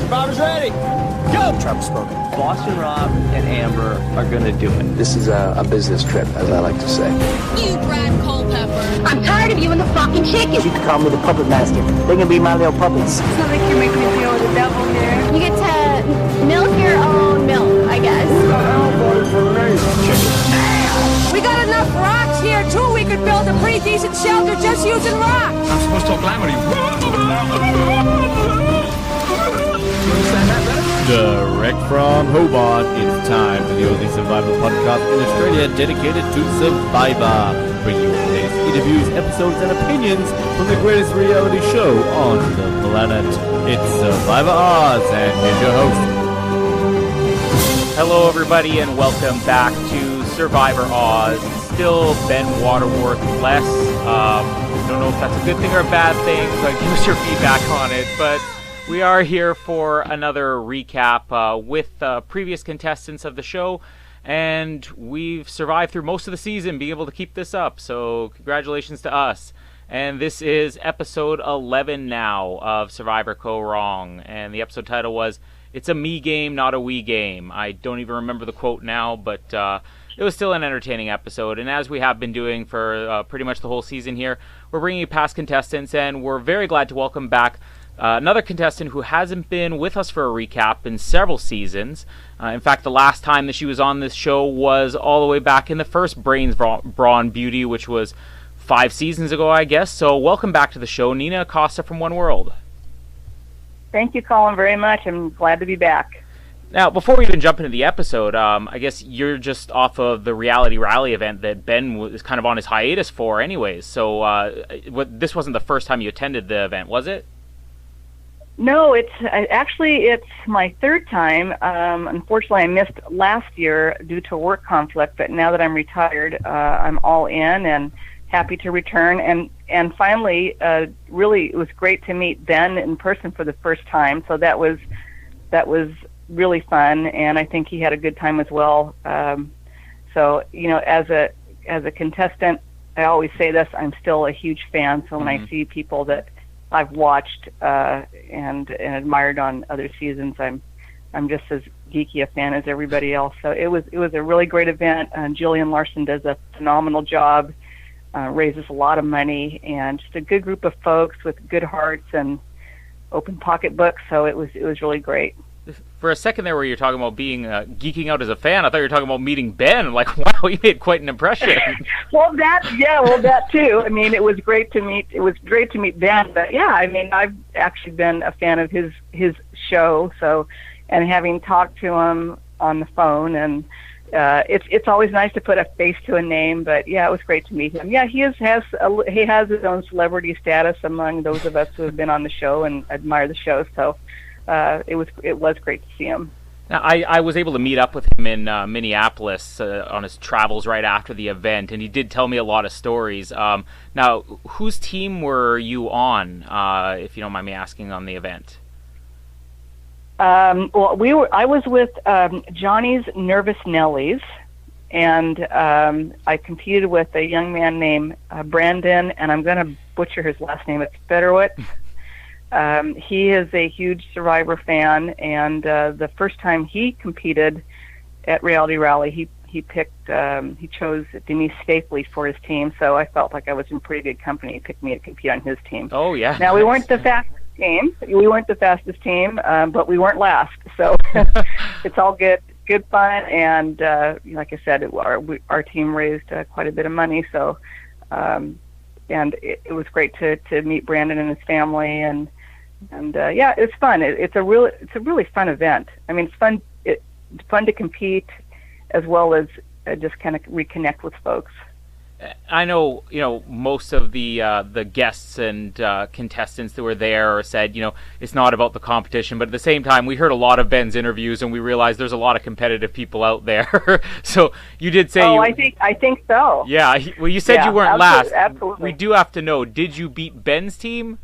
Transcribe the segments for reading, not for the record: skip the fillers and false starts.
Survivor's ready. Go! Travis spoken. Boston Rob and Amber are gonna do it. This is a business trip, as I like to say. You Brad Culpepper. I'm tired of you and the fucking chicken. You can call me the puppet master. They can be my little puppets. It's not like you're making me deal with the devil here. You get to milk your own milk, I guess. We got enough rocks here, too. We could build a pretty decent shelter just using rocks. I'm supposed to talk loud, Direct from Hobart, it's time for the only Survivor podcast in Australia dedicated to Survivor. Bringing you today's interviews, episodes, and opinions from the greatest reality show on the planet. It's Survivor Oz, and here's your host. Hello, everybody, and welcome back to Survivor Oz. Still Ben Waterworth less. Don't know if that's a good thing or a bad thing, but give us your feedback on it. But we are here for another recap with previous contestants of the show, and we've survived through most of the season being able to keep this up, so congratulations to us. And this is episode 11 now of Survivor Kaoh Rong, and the episode title was "It's a Me Game, Not a We Game." I don't even remember the quote now, but it was still an entertaining episode, and as we have been doing for pretty much the whole season here, we're bringing you past contestants, and we're very glad to welcome back another contestant who hasn't been with us for a recap in several seasons. In fact, the last time that she was on this show was all the way back in the first Brains, Brawn, Beauty, which was 5 seasons ago, I guess. So welcome back to the show, Nina Acosta from One World. Thank you, Colin, very much. I'm glad to be back. Now, before we even jump into the episode, I guess you're just off of the Reality Rally event that Ben was kind of on his hiatus for anyways. So this wasn't the first time you attended the event, was it? No, it's my third time. Unfortunately, I missed last year due to work conflict, but now that I'm retired, I'm all in and happy to return. And finally, really, it was great to meet Ben in person for the first time. So that was really fun, and I think he had a good time as well. So as a contestant, I always say this: I'm still a huge fan. So when I see people that I've watched and admired on other seasons, I'm just as geeky a fan as everybody else. So it was a really great event. Jillian Larson does a phenomenal job, raises a lot of money, and just a good group of folks with good hearts and open pocketbooks. So it was really great. For a second there where you're talking about being geeking out as a fan, I thought you were talking about meeting Ben. I'm like, wow, you made quite an impression. Well, that too. I mean, it was great to meet Ben. But yeah, I mean, I've actually been a fan of his show. So, and having talked to him on the phone, and it's always nice to put a face to a name. But yeah, it was great to meet him. Yeah, he has his own celebrity status among those of us who have been on the show and admire the show. So. It was great to see him. Now, I was able to meet up with him in Minneapolis on his travels right after the event, and he did tell me a lot of stories. Now, whose team were you on, if you don't mind me asking, on the event? Well, I was with Johnny's Nervous Nellies, and I competed with a young man named Brandon, and I'm going to butcher his last name. It's Federowit. He is a huge Survivor fan, and the first time he competed at Reality Rally, he chose Denise Stapley for his team. So I felt like I was in pretty good company. He picked me to compete on his team. Oh yeah. Now we weren't the fastest team, but we weren't last. So it's all good fun, and like I said, our team raised quite a bit of money. So. And it was great to meet Brandon and his family, and yeah, it's fun. It's a really fun event. I mean, it's fun to compete as well as just kind of reconnect with folks. I know, most of the guests and contestants that were there said, it's not about the competition, but at the same time, we heard a lot of Ben's interviews, and we realized there's a lot of competitive people out there. So you did say, I think so. Yeah, well, you said you weren't last. Absolutely. We do have to know, did you beat Ben's team?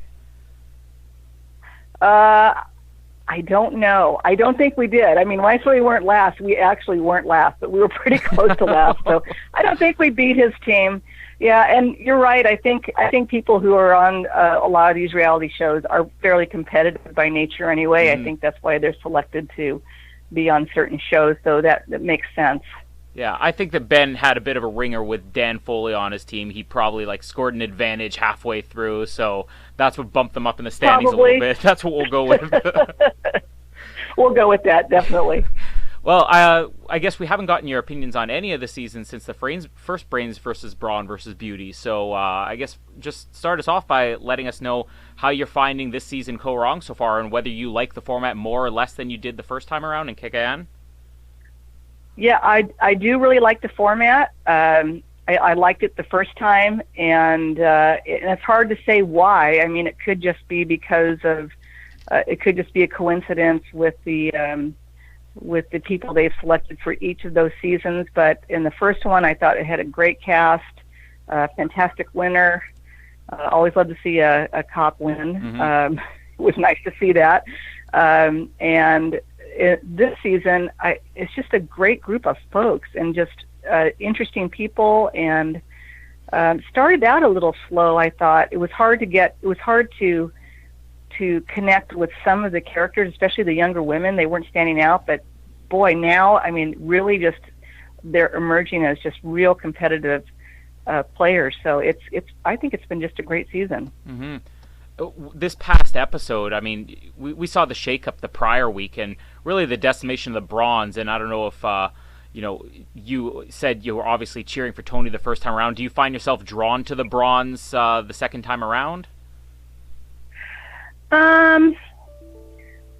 I don't know. I don't think we did. I mean, when I say we weren't last, we actually weren't last, but we were pretty close to last. So I don't think we beat his team. Yeah, and you're right. I think people who are on a lot of these reality shows are fairly competitive by nature anyway. I think that's why they're selected to be on certain shows, so that makes sense. Yeah, I think that Ben had a bit of a ringer with Dan Foley on his team. He probably scored an advantage halfway through, so that's what bumped them up in the standings a little bit. That's what we'll go with. We'll go with that, definitely. Well, I guess we haven't gotten your opinions on any of the seasons since the first Brains versus Brawn versus Beauty. So I guess just start us off by letting us know how you're finding this season Kaoh Rong so far, and whether you like the format more or less than you did the first time around in Kikayan. Yeah, I do really like the format. I liked it the first time, and it's hard to say why. I mean, it could just be because of it could just be a coincidence with the people they've selected for each of those seasons. But in the first one, I thought it had a great cast, fantastic winner. Always love to see a cop win. It was nice to see that. And this season, it's just a great group of folks and just interesting people. And started out a little slow. I thought it was hard to connect with some of the characters, especially the younger women. They weren't standing out, but boy, now, I mean, really just they're emerging as just real competitive players. So I think it's been just a great season. This past episode, I mean, we saw the shakeup the prior week and really the decimation of the Bronze. And I don't know if you said you were obviously cheering for Tony the first time around. Do you find yourself drawn to the Bronze the second time around?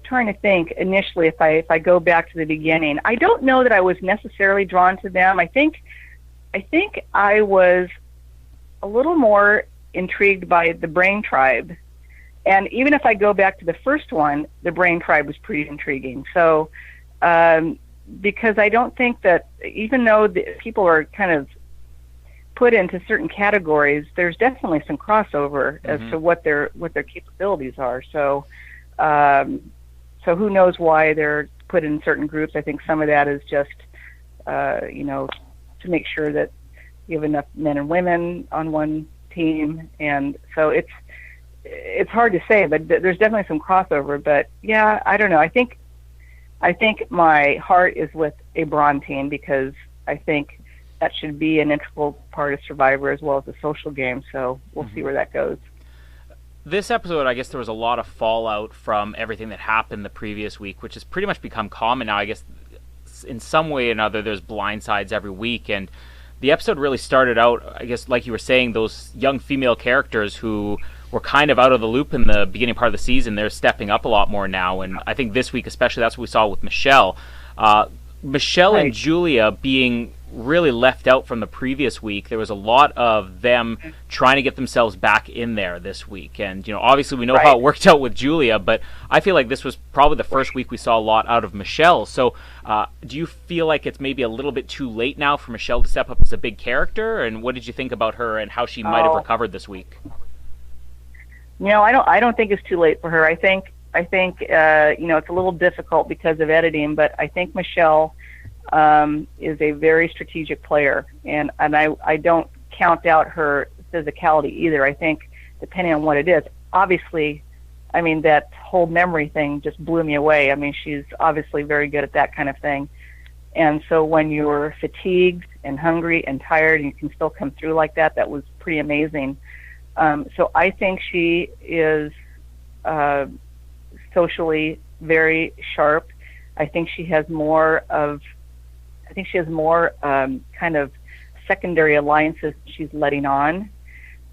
Trying to think initially if I go back to the beginning. I don't know that I was necessarily drawn to them. I think I was a little more intrigued by the Brain Tribe. And even if I go back to the first one, the Brain Tribe was pretty intriguing. So because I don't think that, even though people are kind of put into certain categories, there's definitely some crossover as to what their capabilities are. So so who knows why they're put in certain groups. I think some of that is just to make sure that you have enough men and women on one team, and so it's hard to say, but there's definitely some crossover. But yeah, I don't know. I think my heart is with a Brawn team because I think that should be an integral part of Survivor as well as a social game. So we'll see where that goes. This episode, I guess there was a lot of fallout from everything that happened the previous week, which has pretty much become common now. I guess in some way or another, there's blindsides every week. And the episode really started out, I guess, like you were saying, those young female characters who were kind of out of the loop in the beginning part of the season. They're stepping up a lot more now. And I think this week especially, that's what we saw with Michelle. Michelle and Julia being really left out from the previous week. There was a lot of them trying to get themselves back in there this week. And, obviously we know how it worked out with Julia, but I feel like this was probably the first week we saw a lot out of Michelle. So do you feel like it's maybe a little bit too late now for Michelle to step up as a big character? And what did you think about her and how she might have recovered this week? I don't think it's too late for her. I think it's a little difficult because of editing, but I think Michelle is a very strategic player, and I don't count out her physicality either. I think depending on what it is, obviously, I mean, that whole memory thing just blew me away. I mean, she's obviously very good at that kind of thing. And so when you're fatigued and hungry and tired and you can still come through like that, that was pretty amazing. So I think she is socially very sharp. I think she has more kind of secondary alliances she's letting on,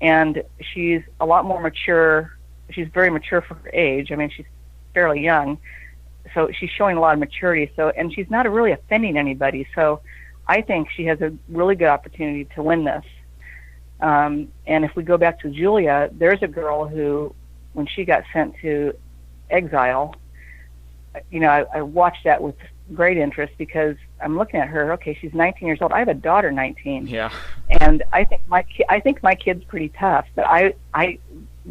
and she's a lot more mature. She's very mature for her age. I mean, she's fairly young, so she's showing a lot of maturity. So, and she's not really offending anybody. So, I think she has a really good opportunity to win this. And if we go back to Julia, there's a girl who, when she got sent to exile, I watched that with great interest because I'm looking at her. Okay, she's 19 years old. I have a daughter, 19. Yeah. And I think my kid's pretty tough. But I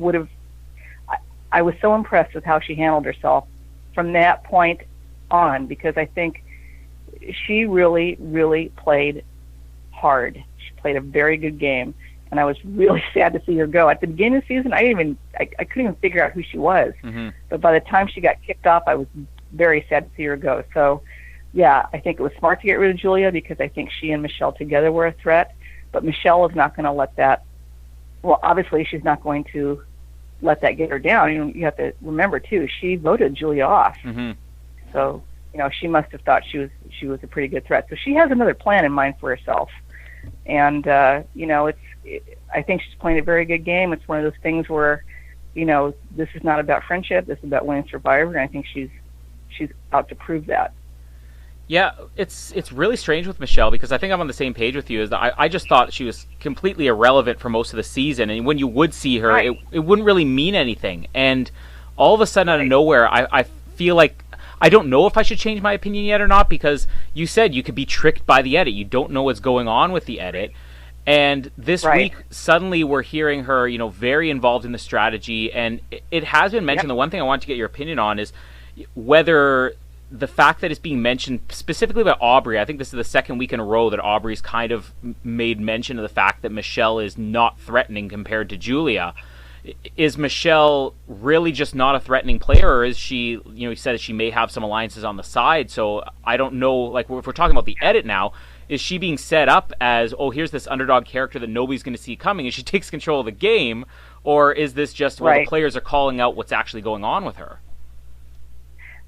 was so impressed with how she handled herself from that point on, because I think she really, really played hard. She played a very good game, and I was really sad to see her go. At the beginning of the season, I couldn't even figure out who she was. Mm-hmm. But by the time she got kicked off, I was very sad to see her go. So, yeah, I think it was smart to get rid of Julia because I think she and Michelle together were a threat. But Michelle is not going to let that. Well, obviously, she's not going to let that get her down. You have to remember too, she voted Julia off. Mm-hmm. So, she must have thought she was a pretty good threat. So she has another plan in mind for herself. And I think she's playing a very good game. It's one of those things where, this is not about friendship. This is about winning Survivor, and I think she's out to prove that. Yeah, it's really strange with Michelle because I think I'm on the same page with you. Is that I just thought she was completely irrelevant for most of the season, and when you would see her, right. it wouldn't really mean anything. And all of a sudden, out of nowhere, I feel like I don't know if I should change my opinion yet or not because you said you could be tricked by the edit. You don't know what's going on with the edit. And this right. week, suddenly we're hearing her, very involved in the strategy. And it has been mentioned. Yep. The one thing I want to get your opinion on is whether the fact that it's being mentioned specifically by Aubrey, I think this is the second week in a row that Aubrey's kind of made mention of the fact that Michelle is not threatening compared to Julia. Is Michelle really just not a threatening player, or is she, you said she may have some alliances on the side, so I don't know, like if we're talking about the edit now, is she being set up as, here's this underdog character that nobody's going to see coming and she takes control of the game, or is this just where right. the players are calling out what's actually going on with her?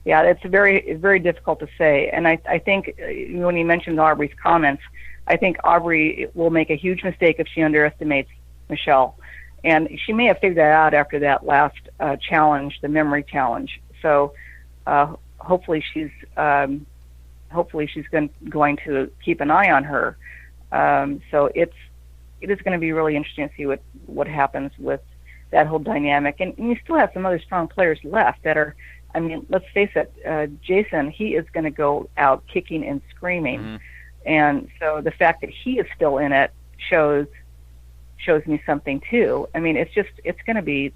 Yeah, it's very difficult to say, and I think when you mentioned Aubrey's comments, I think Aubrey will make a huge mistake if she underestimates Michelle. And she may have figured that out after that last challenge, the memory challenge. So hopefully she's going to keep an eye on her. So it is going to be really interesting to see what happens with that whole dynamic. And you still have some other strong players left that are. I mean, let's face it. Jason, he is going to go out kicking and screaming, mm-hmm. and so the fact that he is still in it shows me something too. I mean, it's going to be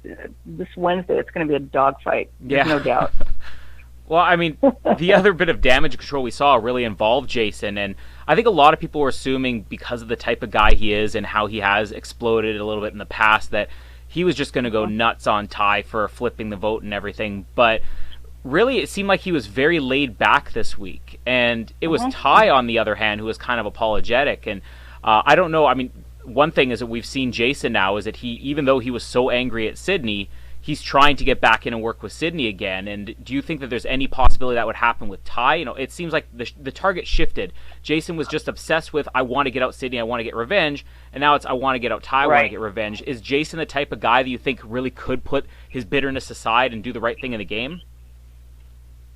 this Wednesday. It's going to be a dogfight. There's no doubt. Well, I mean, the other bit of damage control we saw really involved Jason, and I think a lot of people were assuming because of the type of guy he is and how he has exploded a little bit in the past that he was just going to go nuts on Ty for flipping the vote and everything. But really, it seemed like he was very laid back this week, and it was Ty, on the other hand, who was kind of apologetic. And I don't know. I mean, one thing is that we've seen Jason now is that he, even though he was so angry at Sydney, he's trying to get back in and work with Sydney again. And do you think that there's any possibility that would happen with Ty? It seems like the target shifted. Jason was just obsessed with, I want to get out Sydney, I want to get revenge. And now it's, I want to get out Ty, I want to get revenge. Is Jason the type of guy that you think really could put his bitterness aside and do the right thing in the game?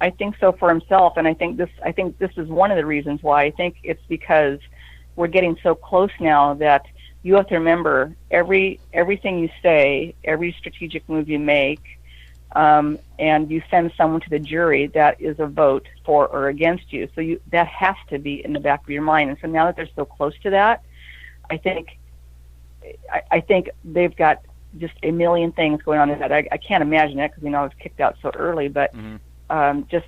I think so for himself. And I think this is one of the reasons why. I think it's because we're getting so close now that you have to remember everything you say, every strategic move you make, and you send someone to the jury, that is a vote for or against you. So that has to be in the back of your mind. And so now that they're so close to that, I think they've got just a million things going on in that. I can't imagine it because I was kicked out so early. But just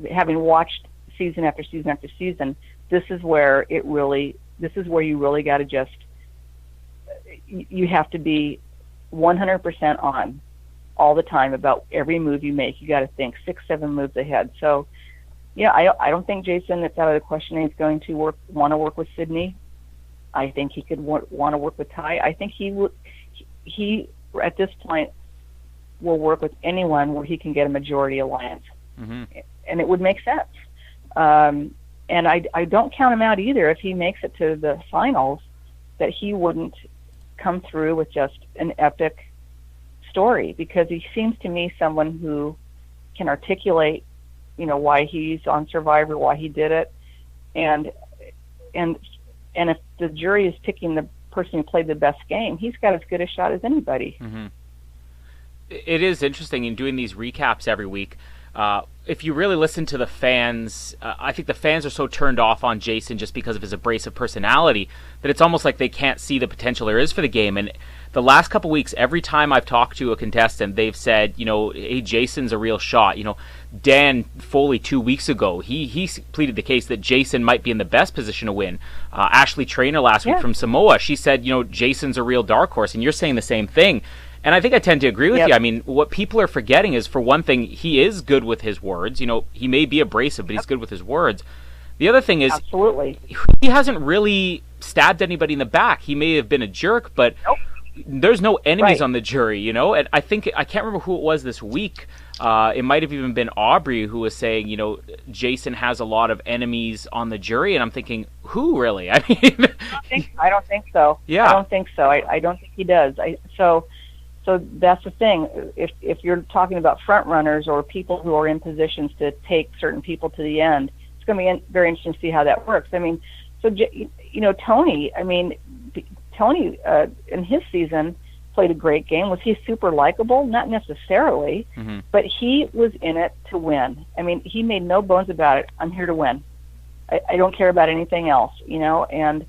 having watched season after season after season, this is where you really got to just. You have to be 100% on all the time about every move you make. You got to think 6-7 moves ahead. So, yeah, I don't think Jason, it's out of the question he's going to want to work with Sydney. I think he could want to work with Ty. I think he at this point will work with anyone where he can get a majority alliance, and it would make sense. And I don't count him out either if he makes it to the finals, that he wouldn't come through with just an epic story, because he seems to me someone who can articulate, why he's on Survivor, why he did it, and if the jury is picking the person who played the best game, he's got as good a shot as anybody. It is interesting in doing these recaps every week. if you really listen to the fans, I think the fans are so turned off on Jason just because of his abrasive personality that it's almost like they can't see the potential there is for the game. And the last couple weeks, every time I've talked to a contestant, they've said, hey, Jason's a real shot. Dan Foley 2 weeks ago, he pleaded the case that Jason might be in the best position to win. Ashley Trainer last week from Samoa, she said, Jason's a real dark horse, and you're saying the same thing. And I think I tend to agree with you. I mean, what people are forgetting is, for one thing, he is good with his words. He may be abrasive, but he's good with his words. The other thing is, absolutely, he hasn't really stabbed anybody in the back. He may have been a jerk, but there's no enemies on the jury, And I think, I can't remember who it was this week. It might have even been Aubrey who was saying, Jason has a lot of enemies on the jury. And I'm thinking, who really? I mean, I don't think so. Yeah. I don't think so. I don't think he does. So that's the thing. If you're talking about front runners or people who are in positions to take certain people to the end, it's going to be very interesting to see how that works. I mean, so Tony. I mean, Tony in his season played a great game. Was he super likable? Not necessarily, but he was in it to win. I mean, he made no bones about it. I'm here to win. I don't care about anything else, and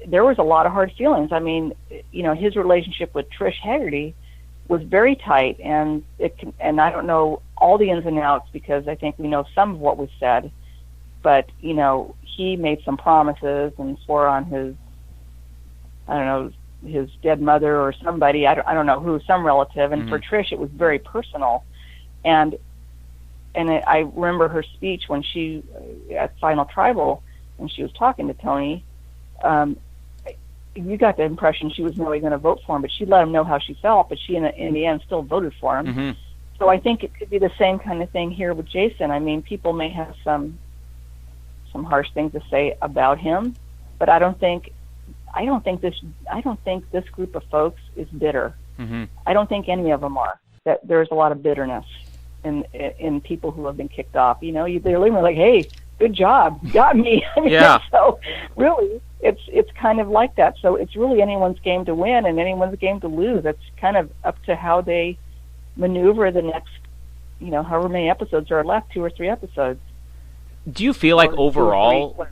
there was a lot of hard feelings. I mean, his relationship with Trish Haggerty was very tight, and I don't know all the ins and outs because I think we know some of what was said, but he made some promises and swore on his dead mother or somebody, I don't know who, some relative, and for Trish it was very personal, and I remember her speech when she at Final Tribal when she was talking to Tony. You got the impression she was really going to vote for him, but she let him know how she felt, but she in the end still voted for him. So I think it could be the same kind of thing here with Jason. I mean, people may have some harsh things to say about him, but I don't think this group of folks is bitter. I don't think any of them are. That there's a lot of bitterness in people who have been kicked off. They're leaving like, hey, good job, got me. I mean, so really, it's kind of like that. So it's really anyone's game to win and anyone's game to lose. It's kind of up to how they maneuver the next, however many episodes are left, 2 or 3 episodes. Do you feel like overall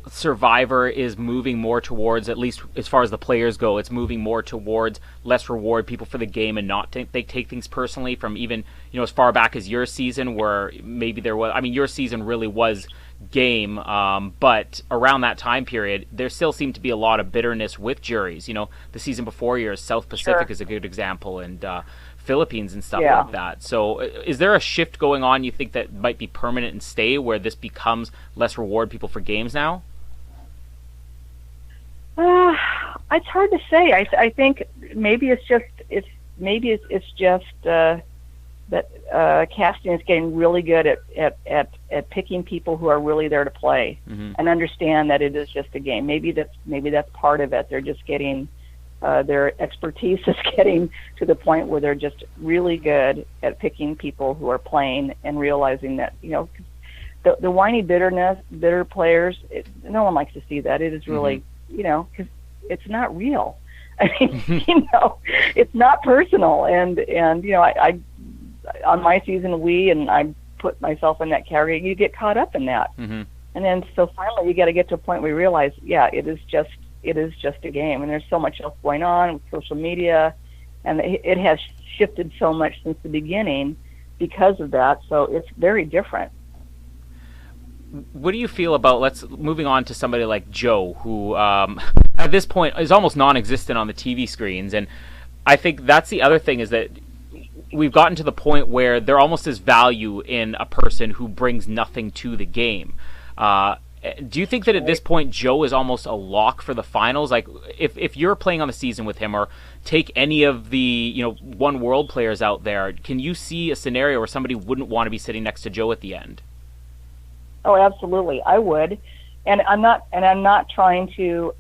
Survivor is moving more towards, at least as far as the players go, it's moving more towards let's reward people for the game and not they take things personally, from even, as far back as your season where maybe there was, I mean, your season really was game, but around that time period, there still seemed to be a lot of bitterness with juries. The season before yours, South Pacific is a good example, and Philippines and stuff like that. So is there a shift going on, you think, that might be permanent and stay, where this becomes let's reward people for games now? It's hard to say. I think maybe it's just that casting is getting really good at picking people who are really there to play and understand that it is just a game. Maybe that's part of it. They're just getting their expertise is getting to the point where they're just really good at picking people who are playing and realizing that the whiny bitter players. No one likes to see that. It is really because it's not real. I mean, it's not personal, and I on my season I put myself in that category. You get caught up in that, and then so finally you got to get to a point where you realize, it is just a game, and there's so much else going on with social media, and it has shifted so much since the beginning because of that. So it's very different. What do you feel about, moving on to somebody like Joe, who at this point is almost non-existent on the TV screens, and I think that's the other thing, is that we've gotten to the point where there almost is value in a person who brings nothing to the game. Do you think that at this point Joe is almost a lock for the finals? Like, if you're playing on the season with him, or take any of the One World players out there, can you see a scenario where somebody wouldn't want to be sitting next to Joe at the end? Oh, absolutely, I would, and I'm not trying to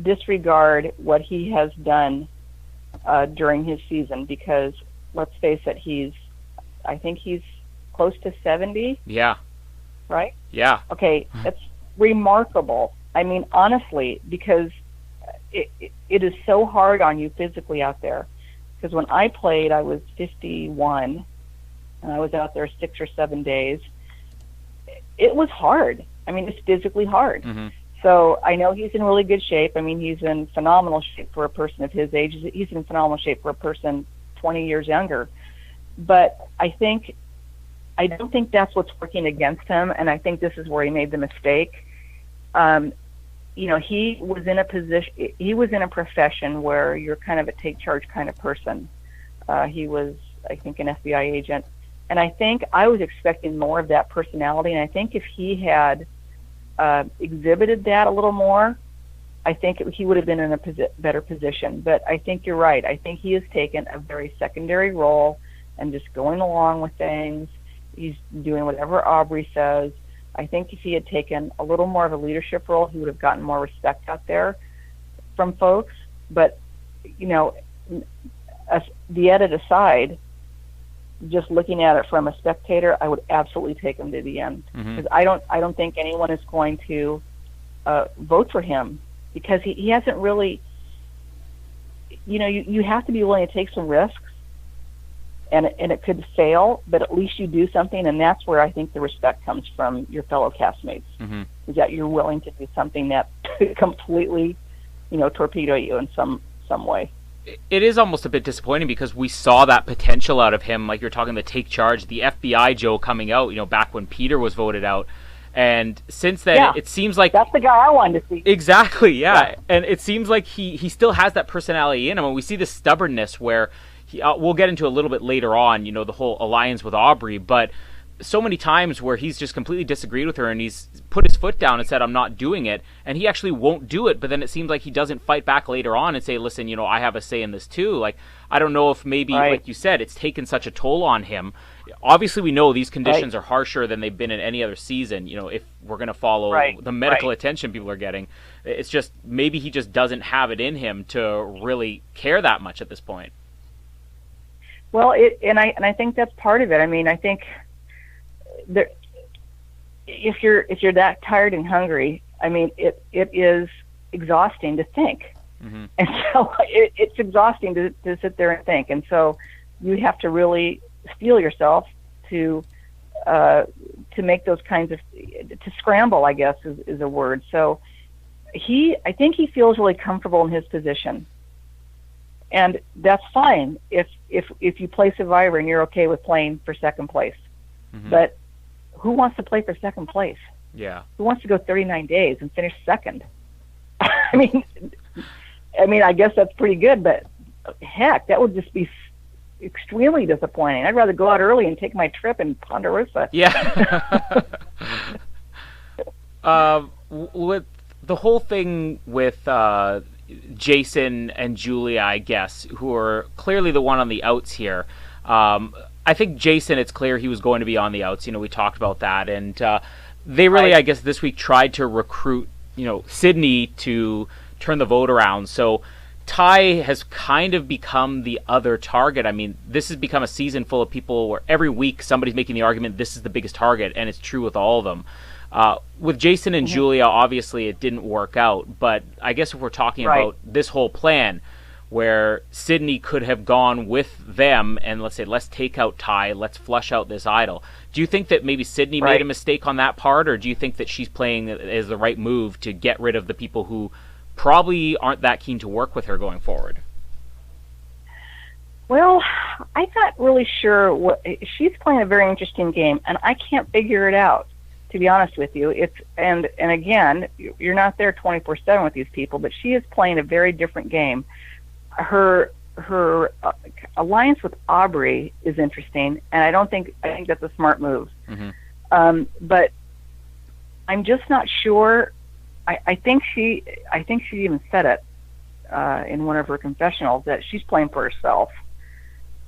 disregard what he has done during his season, because let's face it, I think he's close to 70. Yeah. Right? Yeah. Okay, that's remarkable. I mean, honestly, because it is so hard on you physically out there. because when I played, I was 51, and I was out there 6 or 7 days. It was hard. I mean, it's physically hard. Mm-hmm. So I know he's in really good shape. I mean, he's in phenomenal shape for a person of his age. He's in phenomenal shape for a person 20 years younger. But I don't think that's what's working against him, and I think this is where he made the mistake. You know, he was in a profession where you're kind of a take charge kind of person. He was, I think, an FBI agent, and I think I was expecting more of that personality. And I think if he had exhibited that a little more, I think he would have been in a better position. But I think you're right. I think he has taken a very secondary role and just going along with things. He's doing whatever Aubrey says. I think if he had taken a little more of a leadership role, he would have gotten more respect out there from folks. But, you know, the edit aside, just looking at it from a spectator, I would absolutely take him to the end, because I don't think anyone is going to vote for him, because he hasn't really, you know, you have to be willing to take some risks, and it could fail, but at least you do something, and that's where I think the respect comes from your fellow castmates, is that you're willing to do something that could completely, you know, torpedo you in some way. It is almost a bit disappointing, because we saw that potential out of him, like you're talking the take charge, the FBI Joe coming out, you know, back when Peter was voted out. And since then, it seems like... That's the guy I wanted to see. Exactly, yeah. And it seems like he still has that personality in him, and we see the stubbornness where... we'll get into a little bit later on, you know, the whole alliance with Aubrey, but so many times where he's just completely disagreed with her and he's put his foot down and said, I'm not doing it, and he actually won't do it, but then it seems like he doesn't fight back later on and say, listen, you know, I have a say in this too. Like, I don't know if maybe, like you said, it's taken such a toll on him. Obviously, we know these conditions are harsher than they've been in any other season, you know, if we're going to follow the medical attention people are getting. It's just, maybe he just doesn't have it in him to really care that much at this point. Well, I think that's part of it. I mean, I think if you're that tired and hungry, I mean, it is exhausting to think, and so it's exhausting to sit there and think, and so you have to really steel yourself to make those kinds of to scramble, I guess is a word. So I think he feels really comfortable in his position. And that's fine if you play Survivor and you're okay with playing for second place. But who wants to play for second place? Yeah. Who wants to go 39 days and finish second? I mean, I guess that's pretty good, but heck, that would just be extremely disappointing. I'd rather go out early and take my trip in Ponderosa. Yeah. With the whole thing with Jason and Julia, I guess, who are clearly the one on the outs here. I think Jason, it's clear he was going to be on the outs. You know, we talked about that. And they really, I guess, this week tried to recruit, you know, Sydney to turn the vote around. So Ty has kind of become the other target. I mean, this has become a season full of people where every week somebody's making the argument this is the biggest target, and it's true with all of them. With Jason and Julia, obviously it didn't work out, but I guess if we're talking about this whole plan where Sydney could have gone with them and let's take out Ty, let's flush out this idol. Do you think that maybe Sydney made a mistake on that part, or do you think that she's playing as the right move to get rid of the people who probably aren't that keen to work with her going forward? Well, I'm not really sure. She's playing a very interesting game, and I can't figure it out, to be honest with you. And again, you're not there 24/7 with these people, but she is playing a very different game. Her alliance with Aubrey is interesting, and I think that's a smart move. But I'm just not sure. I think she even said it in one of her confessionals that she's playing for herself,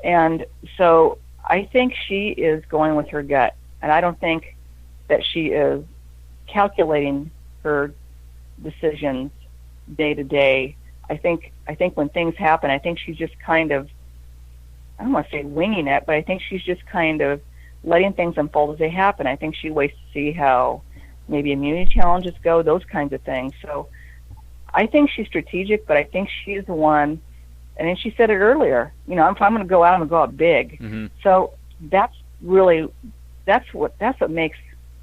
and so I think she is going with her gut, and I don't think that she is calculating her decisions day to day. I think when things happen, I think she's just kind of, I don't want to say winging it, but I think she's just kind of letting things unfold as they happen. I think she waits to see how maybe immunity challenges go, those kinds of things. So I think she's strategic, but I think she's the one And then she said it earlier. You know, if I'm going to go out, I'm going to go out big. Mm-hmm. So that's what makes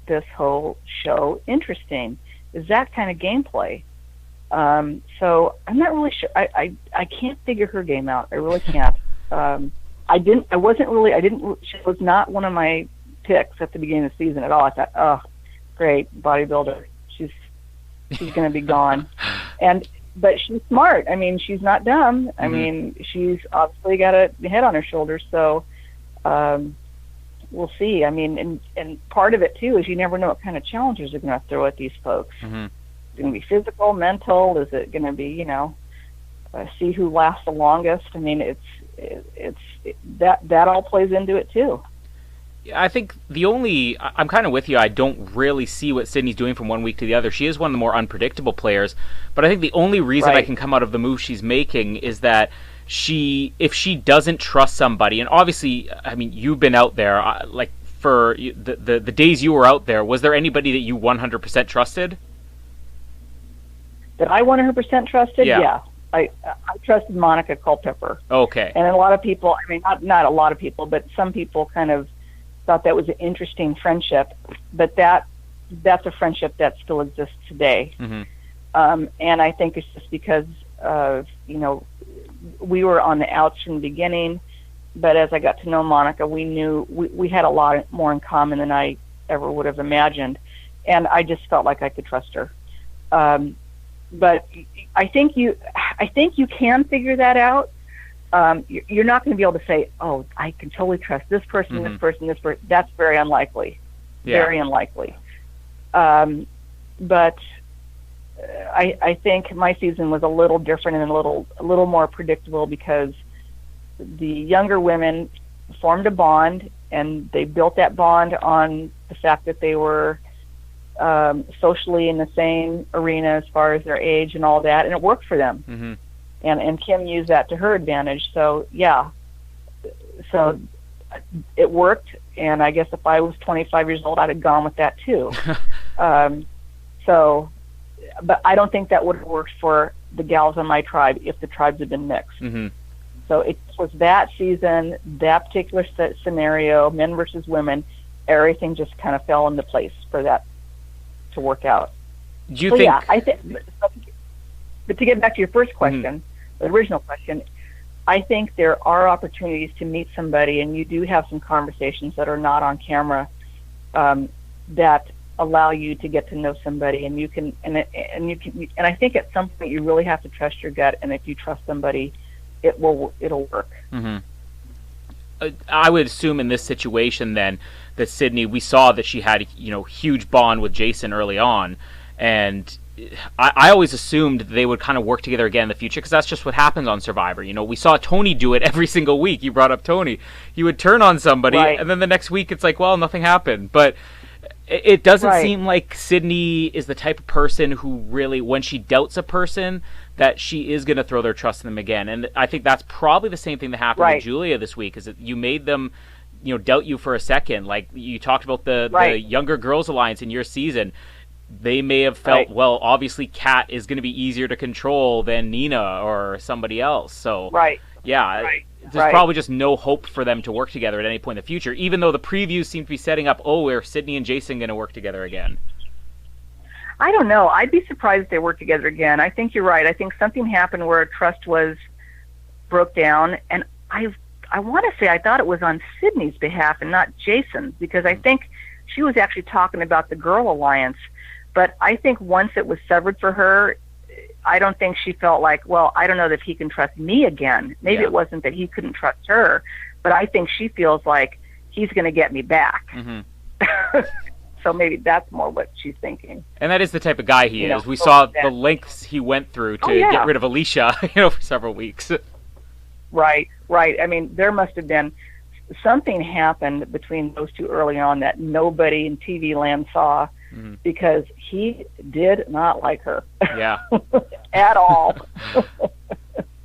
this whole show interesting, is that kind of gameplay. So I'm not really sure. I can't figure her game out. I really can't. She was not one of my picks at the beginning of the season at all. I thought, oh, great, bodybuilder. She's going to be gone. But she's smart. I mean, she's not dumb. I mean, she's obviously got a head on her shoulders. So we'll see. I mean, and part of it too is you never know what kind of challenges they're going to throw at these folks. Mm-hmm. Is it going to be physical, mental? Is it going to be, you know, see who lasts the longest? I mean, that all plays into it too. I think I'm kind of with you. I don't really see what Sydney's doing from one week to the other. She is one of the more unpredictable players, but I think the only reason I can come out of the move she's making is that if she doesn't trust somebody, and obviously, I mean, you've been out there, like for the days you were out there, was there anybody that you 100% trusted? That I 100% trusted? Yeah. I trusted Monica Culpepper. Okay. And a lot of people, I mean, not a lot of people, but some people kind of thought that was an interesting friendship. But that's a friendship that still exists today. Mm-hmm. And I think it's just because of, you know, we were on the outs from the beginning, but as I got to know Monica, we knew we had a lot more in common than I ever would have imagined. And I just felt like I could trust her. But I think you can figure that out. You're not going to be able to say, "Oh, I can totally trust this person, this person, this person." That's very unlikely. Yeah. Very unlikely. But I think my season was a little different and a little more predictable because the younger women formed a bond, and they built that bond on the fact that they were socially in the same arena as far as their age and all that, and it worked for them. Mm-hmm. And Kim used that to her advantage. So yeah, so it worked. And I guess if I was 25 years old, I'd have gone with that too. But I don't think that would have worked for the gals on my tribe if the tribes had been mixed. Mm-hmm. So it was that season, that particular scenario, men versus women. Everything just kind of fell into place for that to work out. Do you think? Yeah, I think. But to get back to your first question, the original question, I think there are opportunities to meet somebody, and you do have some conversations that are not on camera that allow you to get to know somebody, and you can, and I think at some point you really have to trust your gut, and if you trust somebody, it'll work. Mm-hmm. I would assume in this situation then that Sydney, we saw that she had huge bond with Jason early on, and I always assumed they would kind of work together again in the future because that's just what happens on Survivor. We saw Tony do it every single week. You brought up Tony. He would turn on somebody, and then the next week it's like, well, nothing happened. But it doesn't seem like Sydney is the type of person who really, when she doubts a person, that she is going to throw their trust in them again. And I think that's probably the same thing that happened with Julia this week, is that you made them doubt you for a second. Like you talked about the Younger Girls Alliance in your season. They may have felt, well, obviously Kat is going to be easier to control than Nina or somebody else. So, there's probably just no hope for them to work together at any point in the future, even though the previews seem to be setting up, are Sydney and Jason going to work together again? I don't know. I'd be surprised if they work together again. I think you're right. I think something happened where trust broke down, and I want to say I thought it was on Sydney's behalf and not Jason's, because I think she was actually talking about the Girl Alliance. But I think once it was severed for her, I don't think she felt like, well, I don't know that he can trust me again. Maybe it wasn't that he couldn't trust her, but I think she feels like he's going to get me back. Mm-hmm. So maybe that's more what she's thinking. And that is the type of guy he is. We saw the lengths he went through to get rid of Alicia, for several weeks. Right. I mean, there must have been something happened between those two early on that nobody in TV land saw. Mm-hmm. Because he did not like her. Yeah. At all.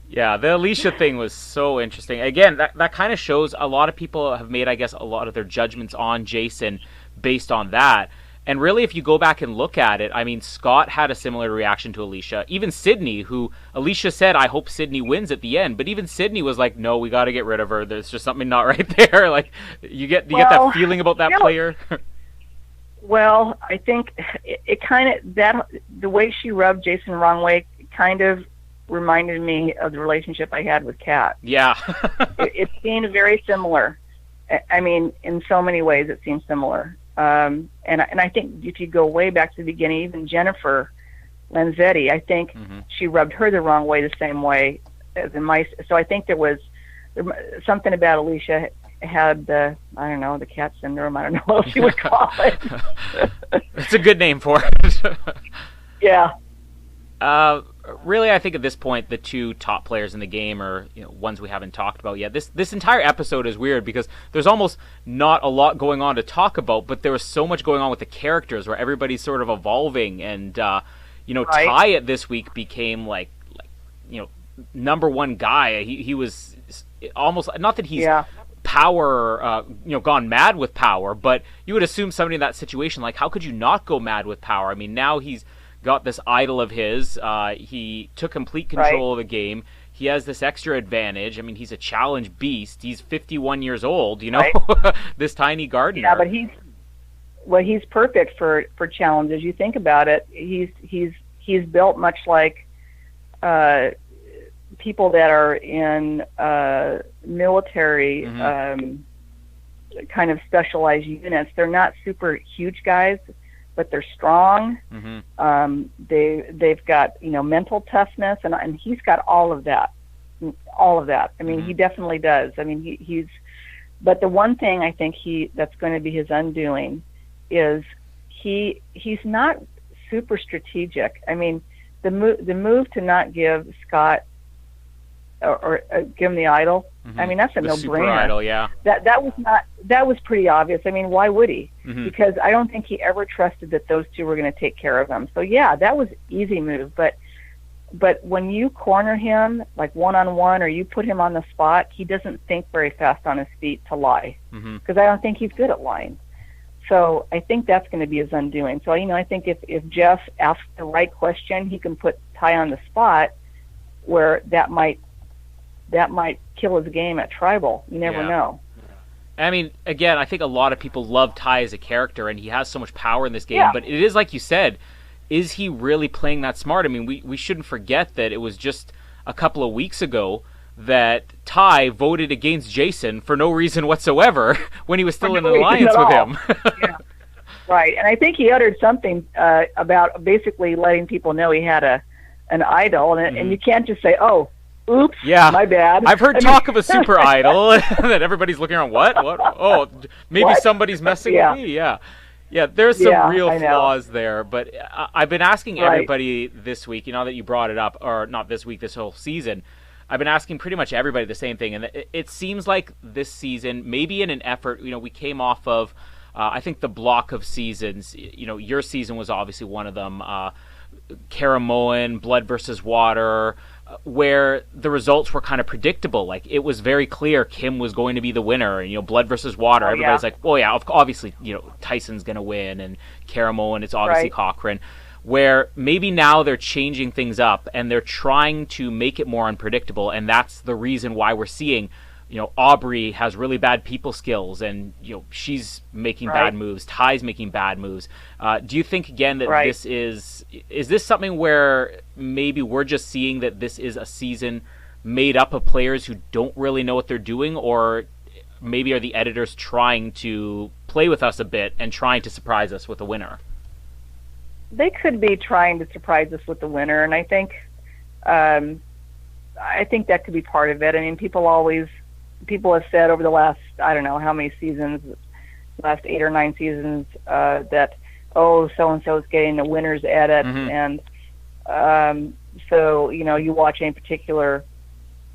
Yeah, the Alicia thing was so interesting. Again, that kind of shows a lot of people have made, I guess, a lot of their judgments on Jason based on that. And really, if you go back and look at it, I mean, Scott had a similar reaction to Alicia. Even Sydney, who Alicia said, I hope Sydney wins at the end. But even Sydney was like, no, we got to get rid of her. There's just something not right there. Like, you get that feeling about that player? Well, I think it kind of, the way she rubbed Jason the wrong way kind of reminded me of the relationship I had with Kat. Yeah. it seemed very similar. I mean, in so many ways it seems similar. And I think if you go way back to the beginning, even Jennifer Lanzetti, I think she rubbed her the wrong way the same way as in my. So I think there was something about Alicia had the, I don't know, the cat syndrome. I don't know what she would call it. It's a good name for it. Yeah. Really, I think at this point, the two top players in the game are ones we haven't talked about yet. This entire episode is weird because there's almost not a lot going on to talk about, but there was so much going on with the characters where everybody's sort of evolving. And, right. Ty at this week became like number one guy. He was almost, not that he's power, gone mad with power, but you would assume somebody in that situation, like, how could you not go mad with power? I mean, now he's got this idol of his. He took complete control of the game. He has this extra advantage. I mean, he's a challenge beast. He's 51 years old, right. This tiny gardener. Yeah, but he's perfect for challenges. You think about it. He's built much like people that are in military kind of specialized units. They're not super huge guys, but they're strong. They've got mental toughness, and he's got all of that. I mean, he definitely does. I mean, he's. But the one thing I think that's going to be his undoing is he's not super strategic. I mean, the move to not give Scott or give him the idol. I mean, that's a no-brainer. Super idol, yeah. That was pretty obvious. I mean, why would he? Because I don't think he ever trusted that those two were going to take care of him. So yeah, that was easy move. But when you corner him like one-on-one or you put him on the spot, he doesn't think very fast on his feet to lie. Because I don't think he's good at lying. So I think that's going to be his undoing. So I think if Jeff asks the right question, he can put Ty on the spot where that might kill his game at Tribal. You never know. I mean, again, I think a lot of people love Ty as a character, and he has so much power in this game. But it is like you said, is he really playing that smart? I mean, we shouldn't forget that it was just a couple of weeks ago that Ty voted against Jason for no reason whatsoever when he was still in an alliance with him. Right, and I think he uttered something about basically letting people know he had an idol, and you can't just say, "Oh, oops, my bad." I've heard talk of a super idol that everybody's looking around. What? Oh, maybe somebody's messing with me. Yeah. There's some real flaws there. But I've been asking everybody this week. That you brought it up, or not this week, this whole season. I've been asking pretty much everybody the same thing, and it seems like this season, maybe in an effort. We came off of, I think, the block of seasons. Your season was obviously one of them. Karamoan, Blood versus Water, where the results were kind of predictable. Like, it was very clear Kim was going to be the winner, and Blood versus Water, everybody's like, oh yeah, obviously Tyson's going to win, and Karamoan, it's obviously Cochran. Where maybe now they're changing things up and they're trying to make it more unpredictable, and that's the reason why we're seeing Aubrey has really bad people skills, and she's making bad moves. Ty's making bad moves. Do you think again that this is this something where maybe we're just seeing that this is a season made up of players who don't really know what they're doing, or maybe are the editors trying to play with us a bit and trying to surprise us with a winner? They could be trying to surprise us with the winner, and I think that could be part of it. I mean, people have said over the last, I don't know how many seasons, last 8 or 9 seasons, that, so-and-so is getting the winner's edit. And so, you watch any particular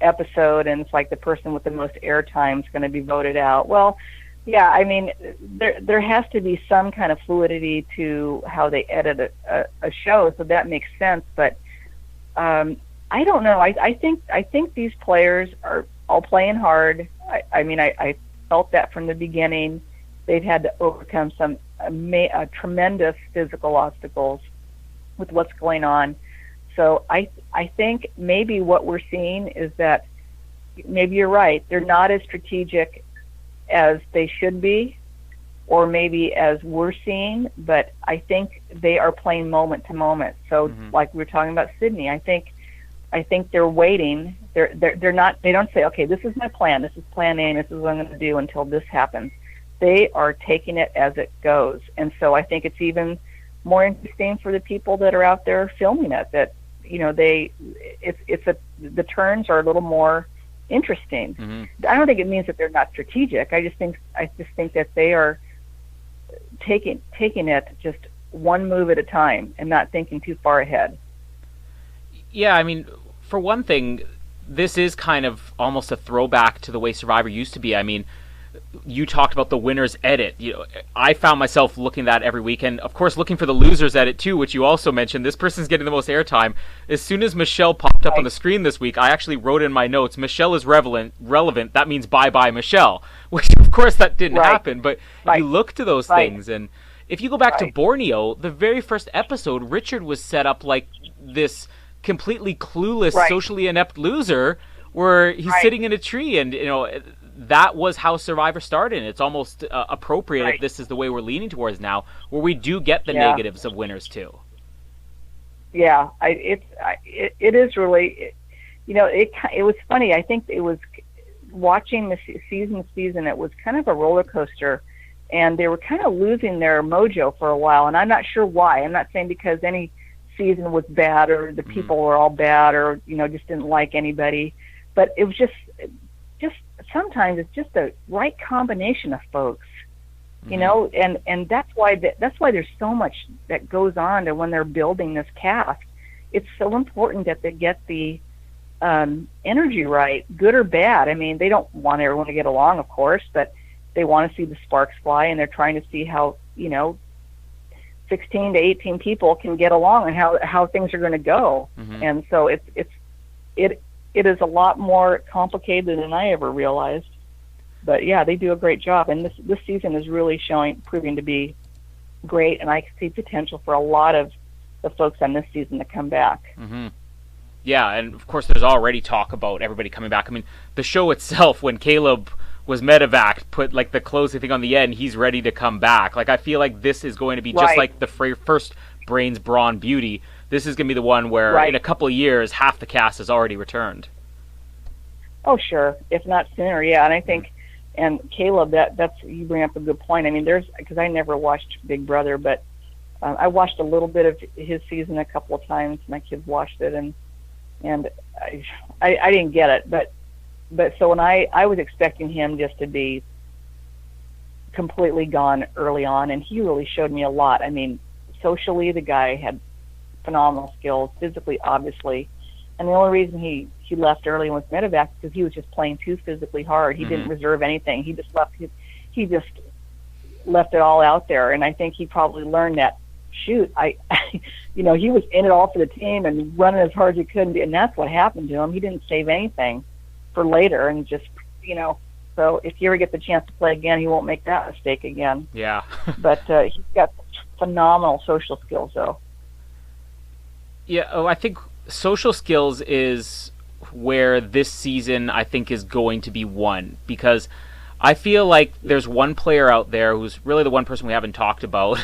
episode and it's like the person with the most airtime is going to be voted out. Well, yeah, I mean, there has to be some kind of fluidity to how they edit a show, so that makes sense. But I don't know. I think these players are all playing hard. I mean, I felt that from the beginning, they've had to overcome some tremendous physical obstacles with what's going on. So I think maybe what we're seeing is that maybe you're right. They're not as strategic as they should be, or maybe as we're seeing, but I think they are playing moment to moment. So like we were talking about Sydney, I think they're waiting. They're not, they don't say, okay, this is my plan, this is plan A, and this is what I'm going to do until this happens. They are taking it as it goes. And so I think it's even more interesting for the people that are out there filming it, that, you know, the turns are a little more interesting. I don't think it means that they're not strategic. I just think that they are taking it just one move at a time and not thinking too far ahead. Yeah, I mean, for one thing, this is kind of almost a throwback to the way Survivor used to be. I mean, you talked about the winner's edit. You know, I found myself looking at that every week, and of course looking for the loser's edit too, which you also mentioned. This person's getting the most airtime. As soon as Michelle popped up on the screen this week, I actually wrote in my notes, Michelle is relevant. That means bye-bye Michelle, which of course that didn't happen, but you look to those things. And if you go back to Borneo, the very first episode, Richard was set up like this completely clueless, socially inept loser, where he's sitting in a tree, and you know, that was how Survivor started. It's almost appropriate if this is the way we're leaning towards now, where we do get the negatives of winners too. Yeah, it is really, you know, it was funny. I think it was watching the season. It was kind of a roller coaster, and they were kind of losing their mojo for a while. And I'm not sure why. I'm not saying because any season was bad or the people were all bad or, you know, just didn't like anybody, but it was just sometimes it's just the right combination of folks, you know, and that's why there's so much that goes on to when they're building this cast. It's so important that they get the energy right, good or bad. I mean, they don't want everyone to get along, of course, but they want to see the sparks fly, and they're trying to see how, you know, 16 to 18 people can get along and how things are going to go. And so it is a lot more complicated than I ever realized. But yeah, they do a great job, and this season is really proving to be great, and I see potential for a lot of the folks on this season to come back. Yeah, and of course there's already talk about everybody coming back. I mean, the show itself, when Caleb was medevac, put like the closing thing on the end, he's ready to come back. Like, I feel like this is going to be just like the first Brains, Brawn, Beauty. This is going to be the one where in a couple of years, half the cast has already returned. Oh, sure. If not sooner, yeah. And I think, and Caleb, that's, you bring up a good point. I mean, because I never watched Big Brother, but I watched a little bit of his season a couple of times. My kids watched it, and I didn't get it, but so when I was expecting him just to be completely gone early on, and he really showed me a lot. I mean, socially, the guy had phenomenal skills, physically, obviously, and the only reason he left early and was medevac because he was just playing too physically hard. He didn't reserve anything. He just left it all out there, and I think he probably learned that, shoot, you know, he was in it all for the team and running as hard as he could, and that's what happened to him. He didn't save anything for later, and just, you know, so if he ever gets the chance to play again, he won't make that mistake again. Yeah. But he's got phenomenal social skills, though. Yeah, I think social skills is where this season, I think, is going to be won, because I feel like there's one player out there who's really the one person we haven't talked about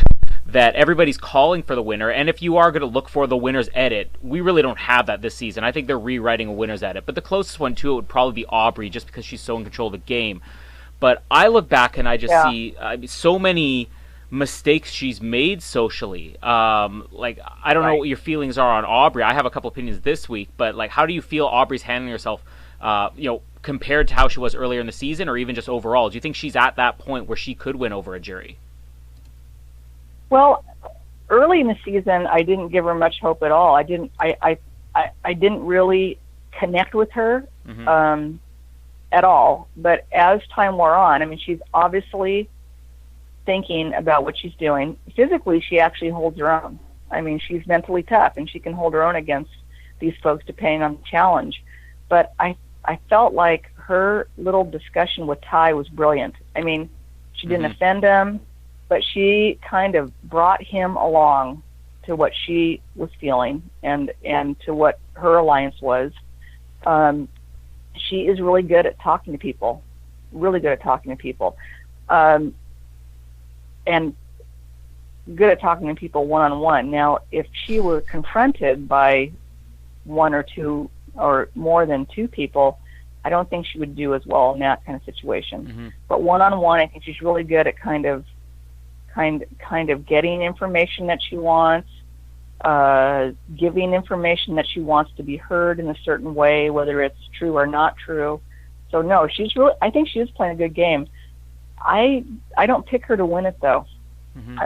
that everybody's calling for the winner, and if you are going to look for the winner's edit, we really don't have that this season. I think they're rewriting a winner's edit, but the closest one to it would probably be Aubrey, just because she's so in control of the game. But I look back and I just see so many mistakes she's made socially. Like, I don't know what your feelings are on Aubrey. I have a couple opinions this week, but like, how do you feel Aubrey's handling herself, you know, compared to how she was earlier in the season, or even just overall? Do you think she's at that point where she could win over a jury? Well, early in the season, I didn't give her much hope at all. I didn't really connect with her at all. But as time wore on, I mean, she's obviously thinking about what she's doing. Physically, she actually holds her own. I mean, she's mentally tough, and she can hold her own against these folks depending on the challenge. But I felt like her little discussion with Ty was brilliant. I mean, She didn't offend him, but she kind of brought him along to what she was feeling and to what her alliance was. She is really good at talking to people, and good at talking to people one-on-one. Now, if she were confronted by one or two or more than two people, I don't think she would do as well in that kind of situation. But one-on-one, I think she's really good at kind of getting information that she wants, giving information that she wants to be heard in a certain way, whether it's true or not true. So no, I think she is playing a good game. I don't pick her to win it though.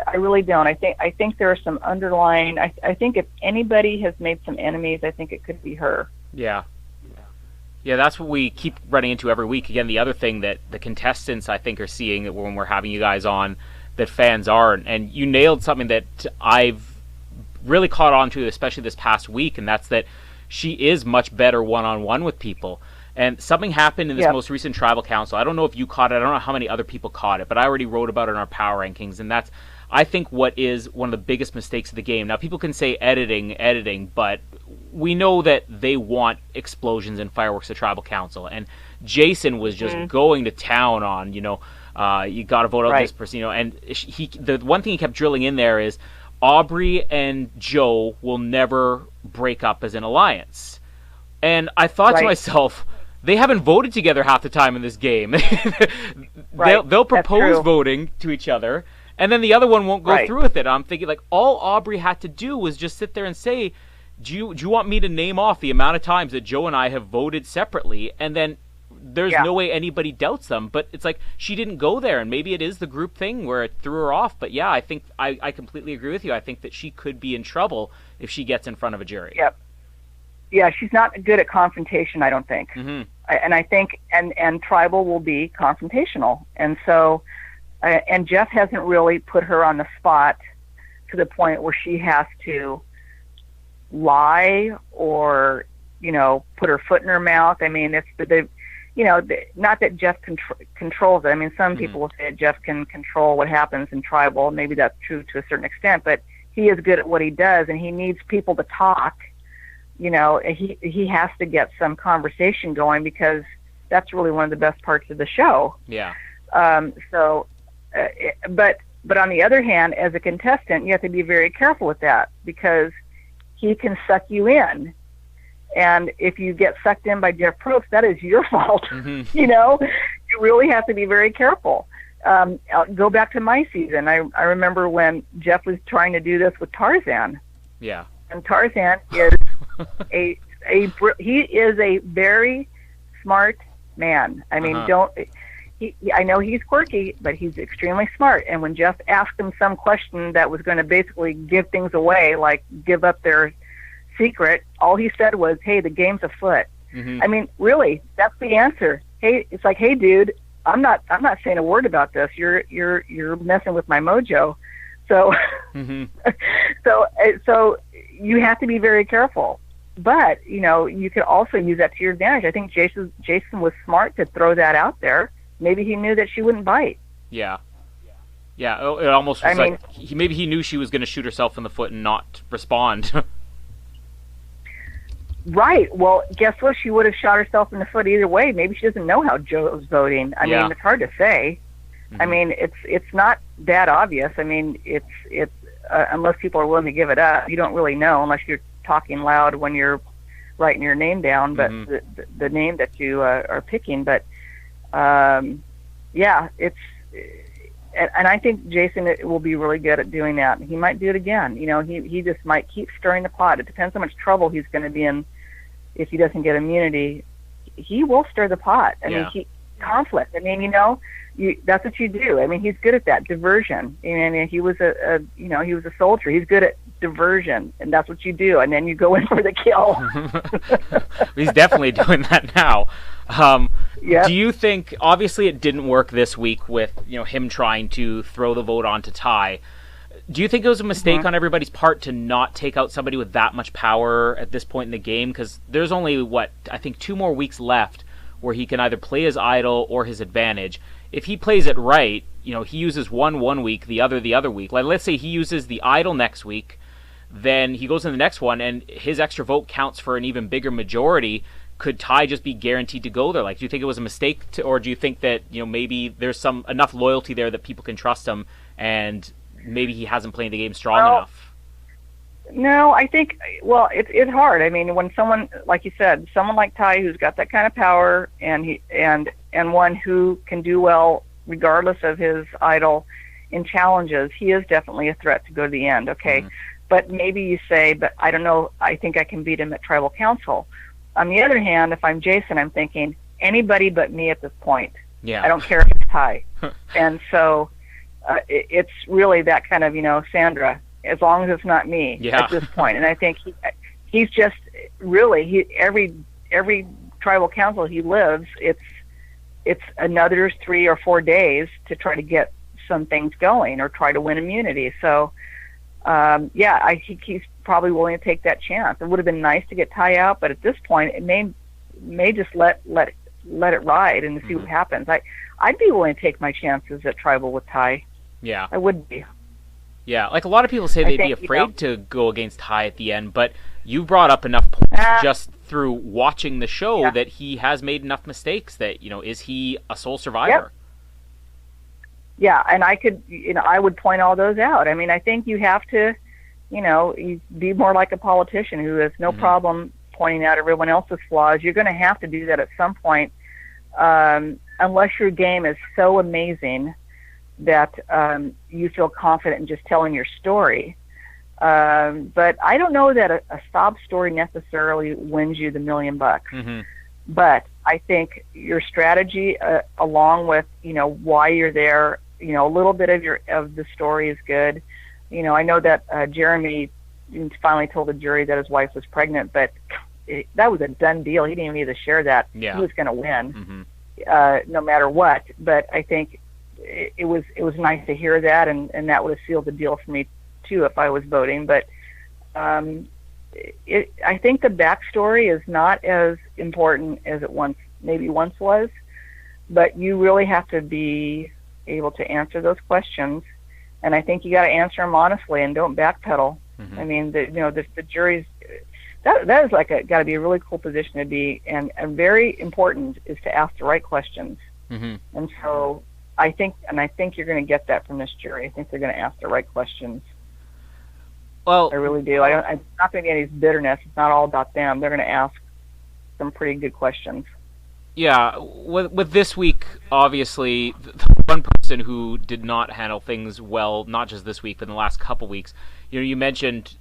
I really don't. I think there are some underlying. I think if anybody has made some enemies, I think it could be her. Yeah, that's what we keep running into every week. Again, the other thing that the contestants, I think, are seeing when we're having you guys on, that fans aren't. And you nailed something that I've really caught on to, especially this past week, and that's that she is much better one-on-one with people. And something happened in this most recent Tribal Council. I don't know if you caught it. I don't know how many other people caught it, but I already wrote about it in our power rankings, and that's, I think, what is one of the biggest mistakes of the game. Now, people can say editing, but we know that they want explosions and fireworks at Tribal Council. And Jason was just going to town on, you got to vote out this person, and the one thing he kept drilling in there is Aubrey and Joe will never break up as an alliance. And I thought to myself, they haven't voted together half the time in this game. They'll propose voting to each other, and then the other one won't go through with it. I'm thinking, like, all Aubrey had to do was just sit there and say, do you want me to name off the amount of times that Joe and I have voted separately? And then there's no way anybody doubts them. But it's like, she didn't go there, and maybe it is the group thing where it threw her off. But yeah, I think I completely agree with you. I think that she could be in trouble if she gets in front of a jury. Yep. Yeah, she's not good at confrontation, I don't think. And I think, and Tribal will be confrontational. And so, and Jeff hasn't really put her on the spot to the point where she has to lie or, put her foot in her mouth. I mean, it's not that Jeff controls it. I mean, some people will say that Jeff can control what happens in Tribal. Maybe that's true to a certain extent, but he is good at what he does, and he needs people to talk. He has to get some conversation going, because that's really one of the best parts of the show. Yeah. But on the other hand, as a contestant, you have to be very careful with that, because he can suck you in. And if you get sucked in by Jeff Probst, that is your fault. You really have to be very careful. I'll go back to my season. I remember when Jeff was trying to do this with Tarzan. Yeah. And Tarzan is he is a very smart man. I mean, I know he's quirky, but he's extremely smart. And when Jeff asked him some question that was going to basically give things away, like give up their secret, all he said was, "Hey, the game's afoot." I mean, really, that's the answer. Hey, it's like, "Hey, dude, I'm not saying a word about this. You're messing with my mojo." So, so you have to be very careful. But you could also use that to your advantage. I think Jason was smart to throw that out there. Maybe he knew that she wouldn't bite. Yeah. It almost was maybe he knew she was going to shoot herself in the foot and not respond. Right. Well, guess what? She would have shot herself in the foot either way. Maybe she doesn't know how Joe's voting. I mean, it's hard to say. I mean, it's not that obvious. I mean, it's unless people are willing to give it up, you don't really know unless you're talking loud when you're writing your name down, but the name that you are picking. But it's. And I think Jason will be really good at doing that. He might do it again. He just might keep stirring the pot. It depends how much trouble he's going to be in if he doesn't get immunity. He will stir the pot. I mean, conflict. I mean, that's what you do. I mean, he's good at that, diversion. And he was he was a soldier. He's good at diversion, and that's what you do. And then you go in for the kill. He's definitely doing that now. Yep. Do you think, obviously it didn't work this week with him trying to throw the vote on to tie. Do you think it was a mistake on everybody's part to not take out somebody with that much power at this point in the game? Because there's only, I think 2 more weeks left where he can either play his idol or his advantage. If he plays it right, he uses one week, the other week. Like, let's say he uses the idol next week, then he goes in the next one, and his extra vote counts for an even bigger majority. Could Ty just be guaranteed to go there? Like, do you think it was a mistake, or do you think that maybe there's enough loyalty there that people can trust him, and maybe he hasn't played the game strong enough? No, I think, well, it's hard. I mean, when someone, like you said, someone like Ty, who's got that kind of power, and one who can do well regardless of his idol in challenges, he is definitely a threat to go to the end. Okay, mm-hmm. But maybe you say, but I don't know, I think I can beat him at Tribal Council. On the other hand, if I'm Jason, I'm thinking anybody but me at this point. Yeah. I don't care if it's Ty. And so it's really that kind of, Sandra, as long as it's not me at this point. And I think he's just really, every Tribal Council he lives, it's another 3 or 4 days to try to get some things going or try to win immunity. So, I think he's probably willing to take that chance. It would have been nice to get Ty out, but at this point, it may just let it ride and see what happens. I'd be willing to take my chances at Tribal with Ty. Yeah, I would be. Yeah, like a lot of people say they'd be afraid to go against Ty at the end, but you brought up enough points just through watching the show that he has made enough mistakes that, is he a sole survivor? Yep. Yeah, and I would point all those out. I mean, I think you have to, you be more like a politician who has no problem pointing out everyone else's flaws. You're going to have to do that at some point, unless your game is so amazing that you feel confident in just telling your story. But I don't know that a sob story necessarily wins you the $1 million. Mm-hmm. But I think your strategy, along with why you're there, a little bit of the story is good. I know that Jeremy finally told the jury that his wife was pregnant, but that was a done deal. He didn't even need to share that. Yeah. He was going to win, no matter what. But I think it was nice to hear that, and that would have sealed the deal for me too if I was voting. But I think the backstory is not as important as it once was, but you really have to be able to answer those questions, and I think you got to answer them honestly and don't backpedal. Mm-hmm. I mean, the jury's that is got to be a really cool position to be, and very important is to ask the right questions. Mm-hmm. And so I think you're going to get that from this jury. I think they're going to ask the right questions. Well, I really do. I'm not going to get any bitterness. It's not all about them. They're going to ask some pretty good questions. Yeah, with this week, obviously, the one person who did not handle things well, not just this week, but in the last couple weeks, you mentioned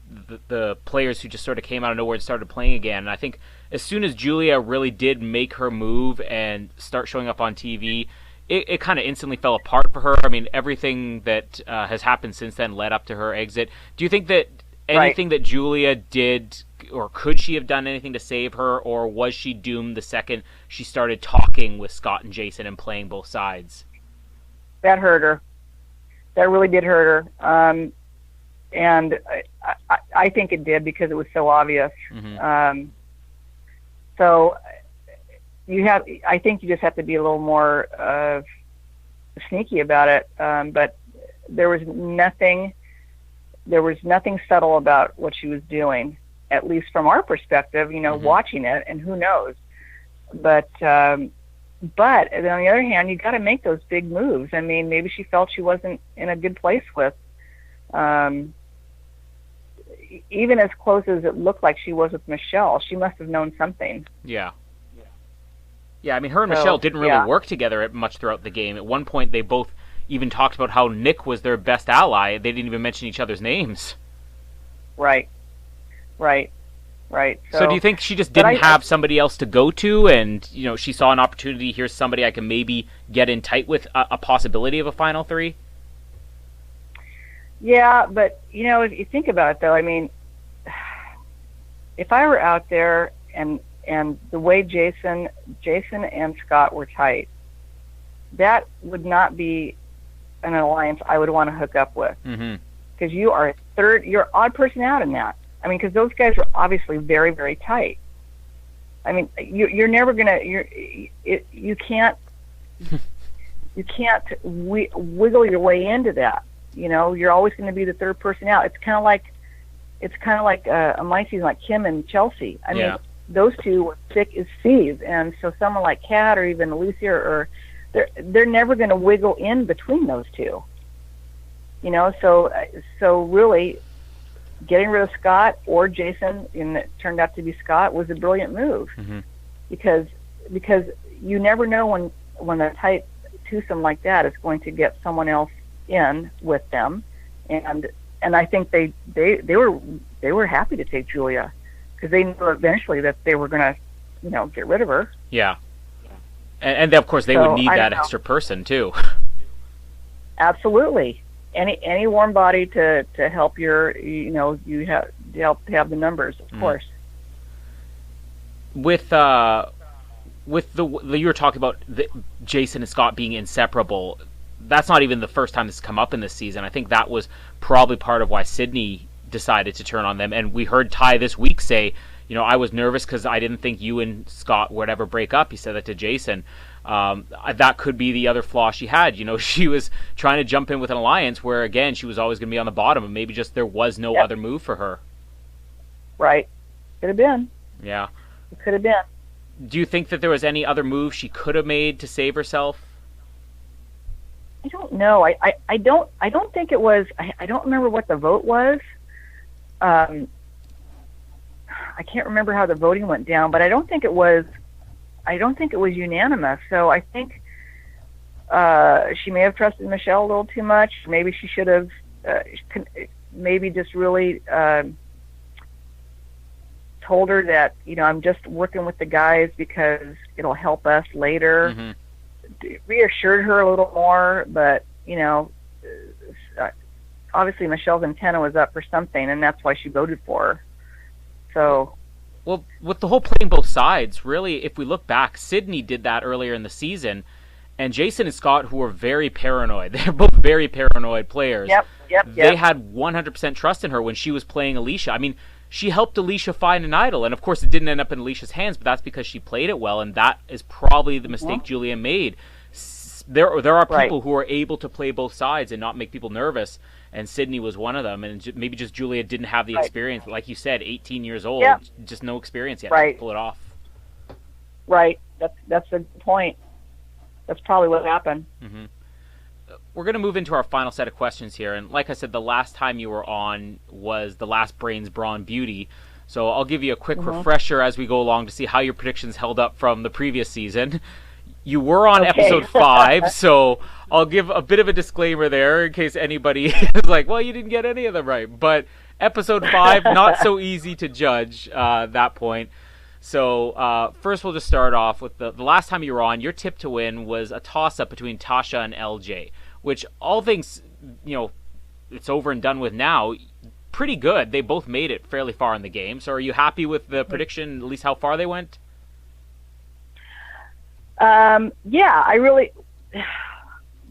the players who just sort of came out of nowhere and started playing again. And I think as soon as Julia really did make her move and start showing up on TV, it kind of instantly fell apart for her. I mean, everything that has happened since then led up to her exit. Do you think that anything that Julia did, or could she have done anything to save her, or was she doomed the second she started talking with Scott and Jason and playing both sides? That hurt her. That really did hurt her. And I think it did because it was so obvious. Mm-hmm. So I think you just have to be a little more sneaky about it. But there was nothing subtle about what she was doing, at least from our perspective, watching it, and who knows. But on the other hand, you got to make those big moves. I mean, maybe she felt she wasn't in a good place with, even as close as it looked like she was with Michelle, she must have known something. Yeah. Yeah, I mean, her and Michelle didn't really work together much throughout the game. At one point, they both even talked about how Nick was their best ally. They didn't even mention each other's names. Right. So do you think she just didn't have somebody else to go to, and she saw an opportunity? Here's somebody I can maybe get in tight with, a possibility of a final three. Yeah, but if you think about it, though, I mean, if I were out there and the way Jason and Scott were tight, that would not be an alliance I would want to hook up with, because you're odd person out in that. I mean, because those guys are obviously very, very tight. I mean, you're never gonna you can't you can't wiggle your way into that. You know, you're always going to be the third person out. It's kind of like a my season, like Kim and Chelsea. I mean, those two were thick as thieves, and so someone like Kat or even Alicia, or they're never going to wiggle in between those two. You know, so really, getting rid of Scott or Jason, and it turned out to be Scott, was a brilliant move, because you never know when a tight twosome like that is going to get someone else in with them, and I think they were happy to take Julia, because they knew eventually that they were going to, get rid of her. Yeah, and of course they would need that extra person too. Absolutely. Any warm body to help you have to help have the numbers, of course. With the you were talking about Jason and Scott being inseparable. That's not even the first time this has come up in this season. I think that was probably part of why Sydney decided to turn on them. And we heard Ty this week say, I was nervous because I didn't think you and Scott would ever break up. He said that to Jason. That could be the other flaw she had. She was trying to jump in with an alliance where, again, she was always going to be on the bottom, and maybe just there was no other move for her. Right. Could have been. Yeah. It could have been. Do you think that there was any other move she could have made to save herself? I don't know. I don't think it was. I don't remember what the vote was. I can't remember how the voting went down, but I don't think it was unanimous. So I think she may have trusted Michelle a little too much. Maybe she should have maybe just really told her that, I'm just working with the guys because it'll help us later. Reassured her a little more, but, obviously Michelle's antenna was up for something, and that's why she voted for her. So... Well, with the whole playing both sides, really, if we look back, Sydney did that earlier in the season, and Jason and Scott, who were very paranoid, they're both very paranoid players. They had 100% trust in her when she was playing Alicia. I mean, she helped Alicia find an idol, and of course it didn't end up in Alicia's hands, but that's because she played it well, and that is probably the mistake Julia made. There are people who are able to play both sides and not make people nervous, and Sydney was one of them, and maybe just Julia didn't have the experience. Like you said, 18 years old, just no experience yet to pull it off. Right. That's a good point. That's probably what happened. We're going to move into our final set of questions here, and like I said, the last time you were on was the last Brains Brawn Beauty, so I'll give you a quick refresher as we go along to see how your predictions held up from the previous season. You were on episode 5, so I'll give a bit of a disclaimer there in case anybody is like, well, you didn't get any of them right. But episode 5, not so easy to judge that point. So first we'll just start off with the last time you were on, your tip to win was a toss-up between Tasha and LJ, which all things, it's over and done with now, pretty good. They both made it fairly far in the game. So are you happy with the prediction, at least how far they went? I really.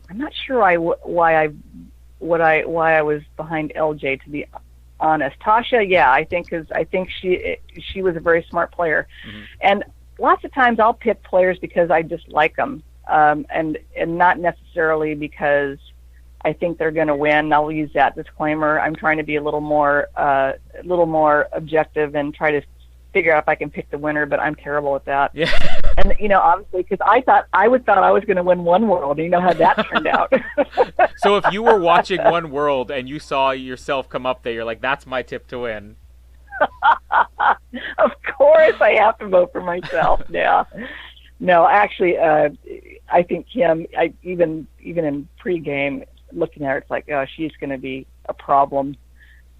I'm not sure why I was behind LJ, to be honest. Tasha, I think she was a very smart player, and lots of times I'll pick players because I just like them, and not necessarily because I think they're going to win. I'll use that disclaimer. I'm trying to be a little more objective and try to figure out if I can pick the winner, but I'm terrible at that. Yeah. And obviously, because I thought I was going to win One World, and you know how that turned out. So if you were watching One World and you saw yourself come up there, you're like, "That's my tip to win." Of course, I have to vote for myself. Yeah. No, actually, I think Kim. Even in pregame, looking at her, it's like, oh, she's going to be a problem.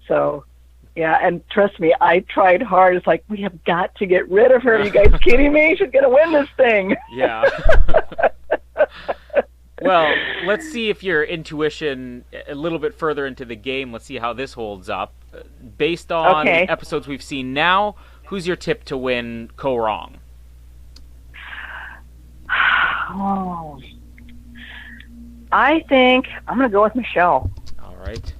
So. Yeah, and trust me, I tried hard. It's like, we have got to get rid of her. Are you guys kidding me? She's going to win this thing. Yeah. Well, let's see if your intuition, a little bit further into the game, let's see how this holds up. Based on the episodes we've seen now, who's your tip to win Kaoh Rong? Oh, I think I'm going to go with Michelle. All right.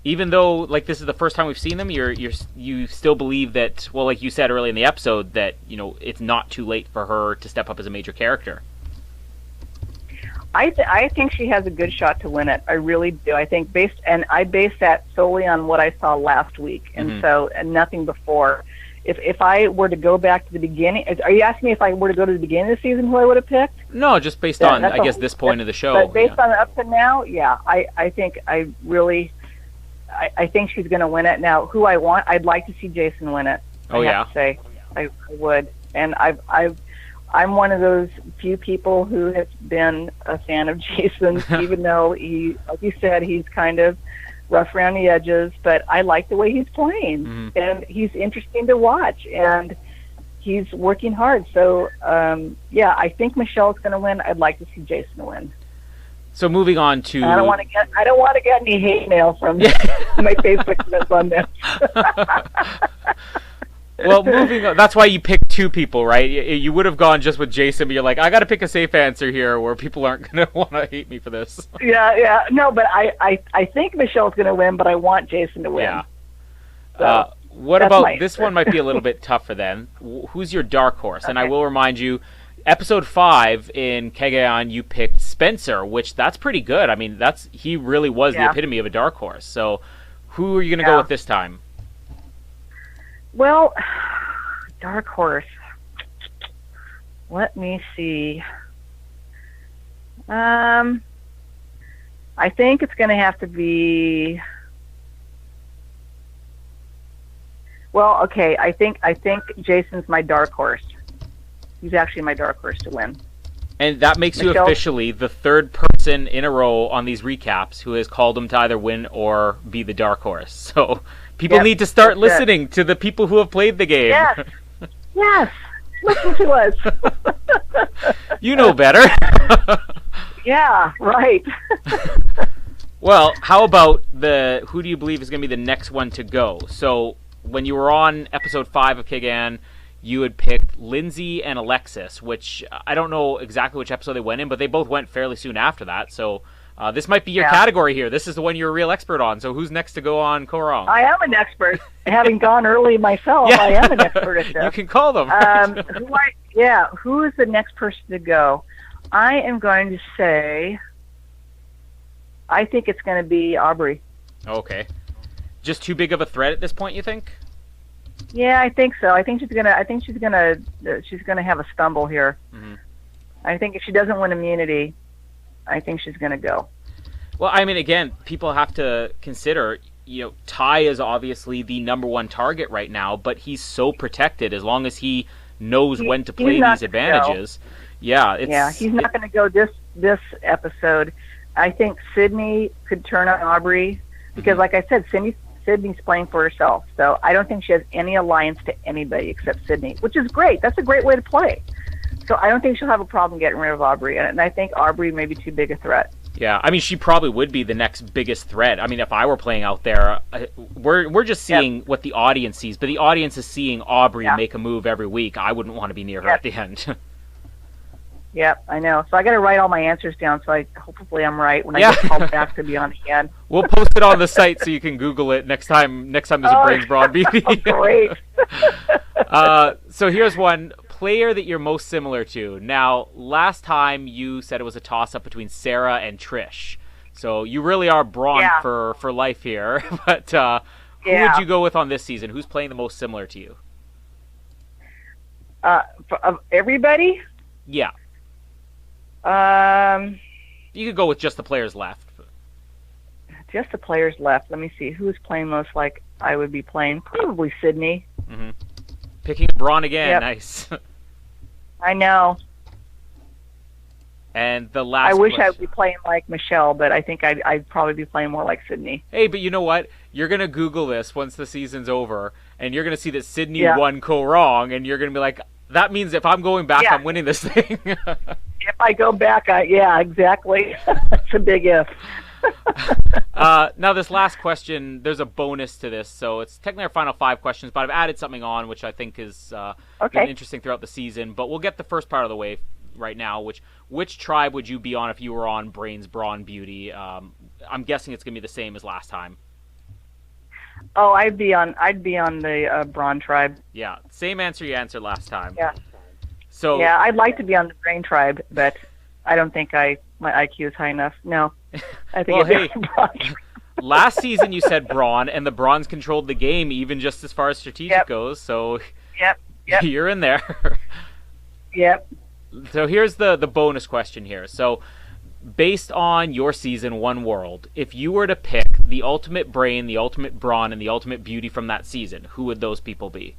Even though, this is the first time we've seen them, you still believe that, well, like you said early in the episode, that, it's not too late for her to step up as a major character. I think she has a good shot to win it. I really do. I think I base that solely on what I saw last week, and nothing before. If I were to go back to the beginning, are you asking me if I were to go to the beginning of the season, who I would have picked? No, just based on, I guess, this point of the show. But based on up to now, yeah, I think I think she's going to win it. Now, who I want, I'd like to see Jason win it. Oh, I have to say, I would. And I'm one of those few people who has been a fan of Jason's, even though like you said, he's kind of rough around the edges, but I like the way he's playing, and he's interesting to watch, and he's working hard. So, I think Michelle's going to win. I'd like to see Jason win. So moving on to, I don't want to get any hate mail from my Facebook friends on this. Well, moving on, that's why you picked two people, right? You would have gone just with Jason, but you're like, I got to pick a safe answer here where people aren't going to want to hate me for this. Yeah. No, but I think Michelle's going to win, but I want Jason to win. Yeah. So, what about, this one might be a little bit tougher then. Who's your dark horse? Okay. And I will remind you, episode 5 in Kaoh, you picked Spencer, which that's pretty good. I mean, he really was the epitome of a dark horse. So who are you going to go with this time? Well, dark horse. Let me see. I think it's going to have to be. Well, okay. I think Jason's my dark horse. He's actually my dark horse to win. And that makes you officially the third person in a row on these recaps who has called him to either win or be the dark horse. So people need to start listening to the people who have played the game. Yes. Listen to us. You know better. Yeah, right. Well, how about who do you believe is going to be the next one to go? So when you were on episode 5 of Kaoh, you had picked Lindsay and Alexis, which I don't know exactly which episode they went in, but they both went fairly soon after that. So this might be your category here. This is the one you're a real expert on. So who's next to go on Rong? I am an expert. Having gone early myself, I am an expert at this. You can call them. Who is the next person to go? I am going to say, I think it's going to be Aubrey. Okay. Just too big of a threat at this point, you think? Yeah, I think so. I think she's gonna have a stumble here. Mm-hmm. I think if she doesn't win immunity, I think she's gonna go. Well, I mean, again, people have to consider, Ty is obviously the number one target right now, but he's so protected as long as he knows when to play these advantages. Yeah, he's not going to go this episode. I think Sydney could turn on Aubrey because, like I said, Sydney's playing for herself. So I don't think she has any alliance to anybody except Sydney, which is great. That's a great way to play. So I don't think she'll have a problem getting rid of Aubrey, and I think Aubrey may be too big a threat. Yeah, I mean, she probably would be the next biggest threat. I mean, if I were playing out there, we're just seeing what the audience sees, but the audience is seeing Aubrey make a move every week. I wouldn't want to be near her at the end. Yep, I know. So I got to write all my answers down, so hopefully I'm right when I get called back to be on again. We'll post it on the site so you can Google it next time there's a Brains Broad Beauty. Great. So here's one player that you're most similar to. Now, last time you said it was a toss-up between Sarah and Trish. So you really are Braun for life here. But who would you go with on this season? Who's playing the most similar to you? Of everybody? Yeah. You could go with just the players left. Just the players left. Let me see. Who's playing most like I would be playing? Probably Sydney. Mm-hmm. Picking Braun again. Yep. Nice. I know. And the last I wish question. I would be playing like Michelle, but I think I'd probably be playing more like Sydney. Hey, but you know what? You're going to Google this once the season's over, and you're going to see that Sydney won Kaoh, and you're going to be like, that means if I'm going back, I'm winning this thing. If I go back, exactly. That's a big if. Now, this last question, there's a bonus to this, so it's technically our final 5 questions, but I've added something on, which I think is been interesting throughout the season. But we'll get the first part of the way right now, which tribe would you be on if you were on Brains, Brawn, Beauty? I'm guessing it's going to be the same as last time. Oh, I'd be on the Brawn tribe. Yeah, same answer you answered last time. Yeah. So I'd like to be on the Brain tribe, but I don't think I my IQ is high enough. No, I think Well, it's hey. Braun. Last season you said Braun, and the Brauns controlled the game even just as far as strategic goes, so Yep. you're in there. Yep. So here's the bonus question here. So based on your season, One World, if you were to pick the ultimate brain, the ultimate brawn, and the ultimate beauty from that season, who would those people be?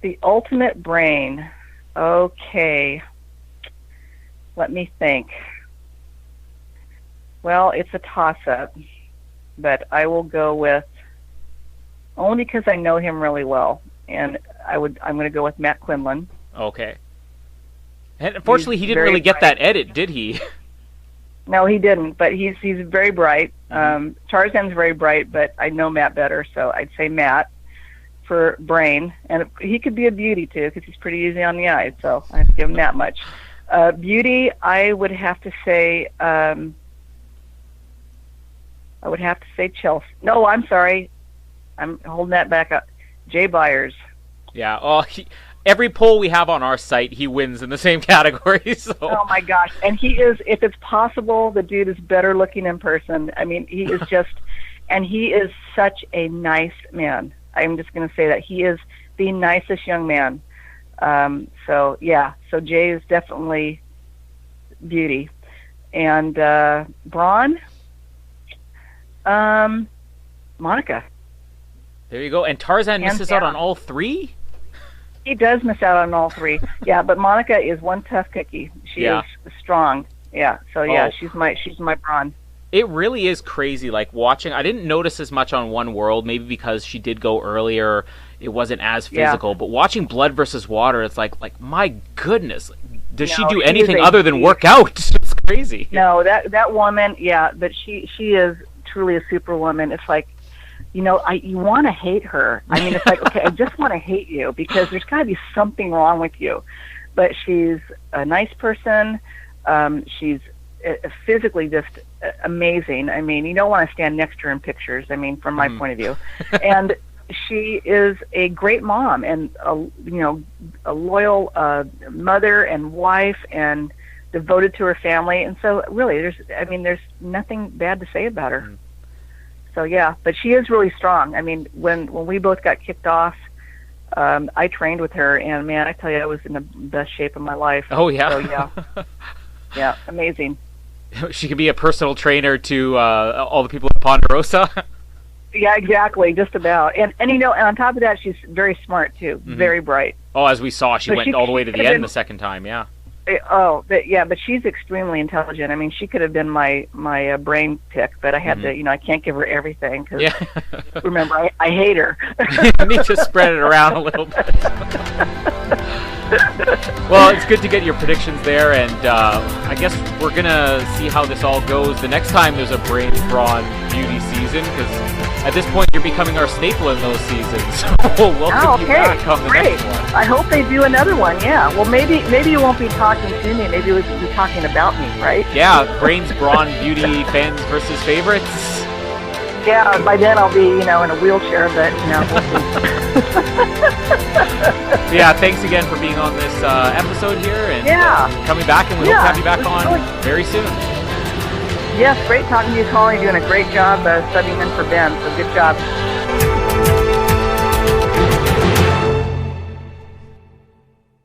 The ultimate brain. Okay. Let me think. Well, it's a toss-up, but I will go with, only because I know him really well, and I'm going to go with Matt Quinlan. Okay. And unfortunately, he didn't really get that edit, did he? No, he didn't, but he's very bright. Tarzan's very bright, but I know Matt better, so I'd say Matt for brain. And he could be a beauty, too, because he's pretty easy on the eyes, so I have to give him that much. Beauty, I would have to say Chelsea. No, I'm sorry. I'm holding that back up. Jay Byers. Yeah. Oh, every poll we have on our site, he wins in the same category. So. Oh my gosh! And he is, if it's possible, the dude is better looking in person. I mean, he is just, and he is such a nice man. I'm just going to say that he is the nicest young man. So Jay is definitely beauty, and Braun, Monica. There you go. And Tarzan misses out on all three? He does miss out on all three. Yeah, but Monica is one tough cookie. She is strong. Yeah. So she's my Braun. It really is crazy, like watching. I didn't notice as much on One World, maybe because she did go earlier. It wasn't as physical. Yeah. But watching Blood versus Water, it's like my goodness. Does she do anything other than work out? It's crazy. No, that woman, but she is truly a superwoman. It's like, you want to hate her. I mean, it's like, okay, I just want to hate you because there's got to be something wrong with you. But she's a nice person. She's physically just amazing. I mean, you don't want to stand next to her in pictures, I mean, from my point of view. And she is a great mom and, a loyal mother and wife and devoted to her family. And so really, there's nothing bad to say about her. So but she is really strong. I mean, when we both got kicked off, I trained with her, and man, I tell you, I was in the best shape of my life. Oh yeah. So yeah, amazing. She could be a personal trainer to all the people at Ponderosa. Yeah, exactly, just about. And on top of that, she's very smart too, very bright. Oh, as we saw, she went all the way to the end the second time. Yeah. But she's extremely intelligent. I mean, she could have been my brain pick, but I had to, I can't give her everything because remember, I hate her. You need to spread it around a little bit. Well, it's good to get your predictions there, and I guess we're gonna see how this all goes the next time there's a Brain Brawn Beauty season, because at this point you're becoming our staple in those seasons. So we'll welcome you back on the next one. I hope they do another one. Yeah. Well, maybe you won't be talking to me. Maybe you'll be talking about me, right? Yeah. Brains Brawn Beauty fans versus favorites. Yeah. By then I'll be in a wheelchair, but we'll see. Yeah, thanks again for being on this episode here and coming back, and we hope to have you back on very soon. Yes, great talking to you, Colin. You're doing a great job subbing in for Ben, so good job.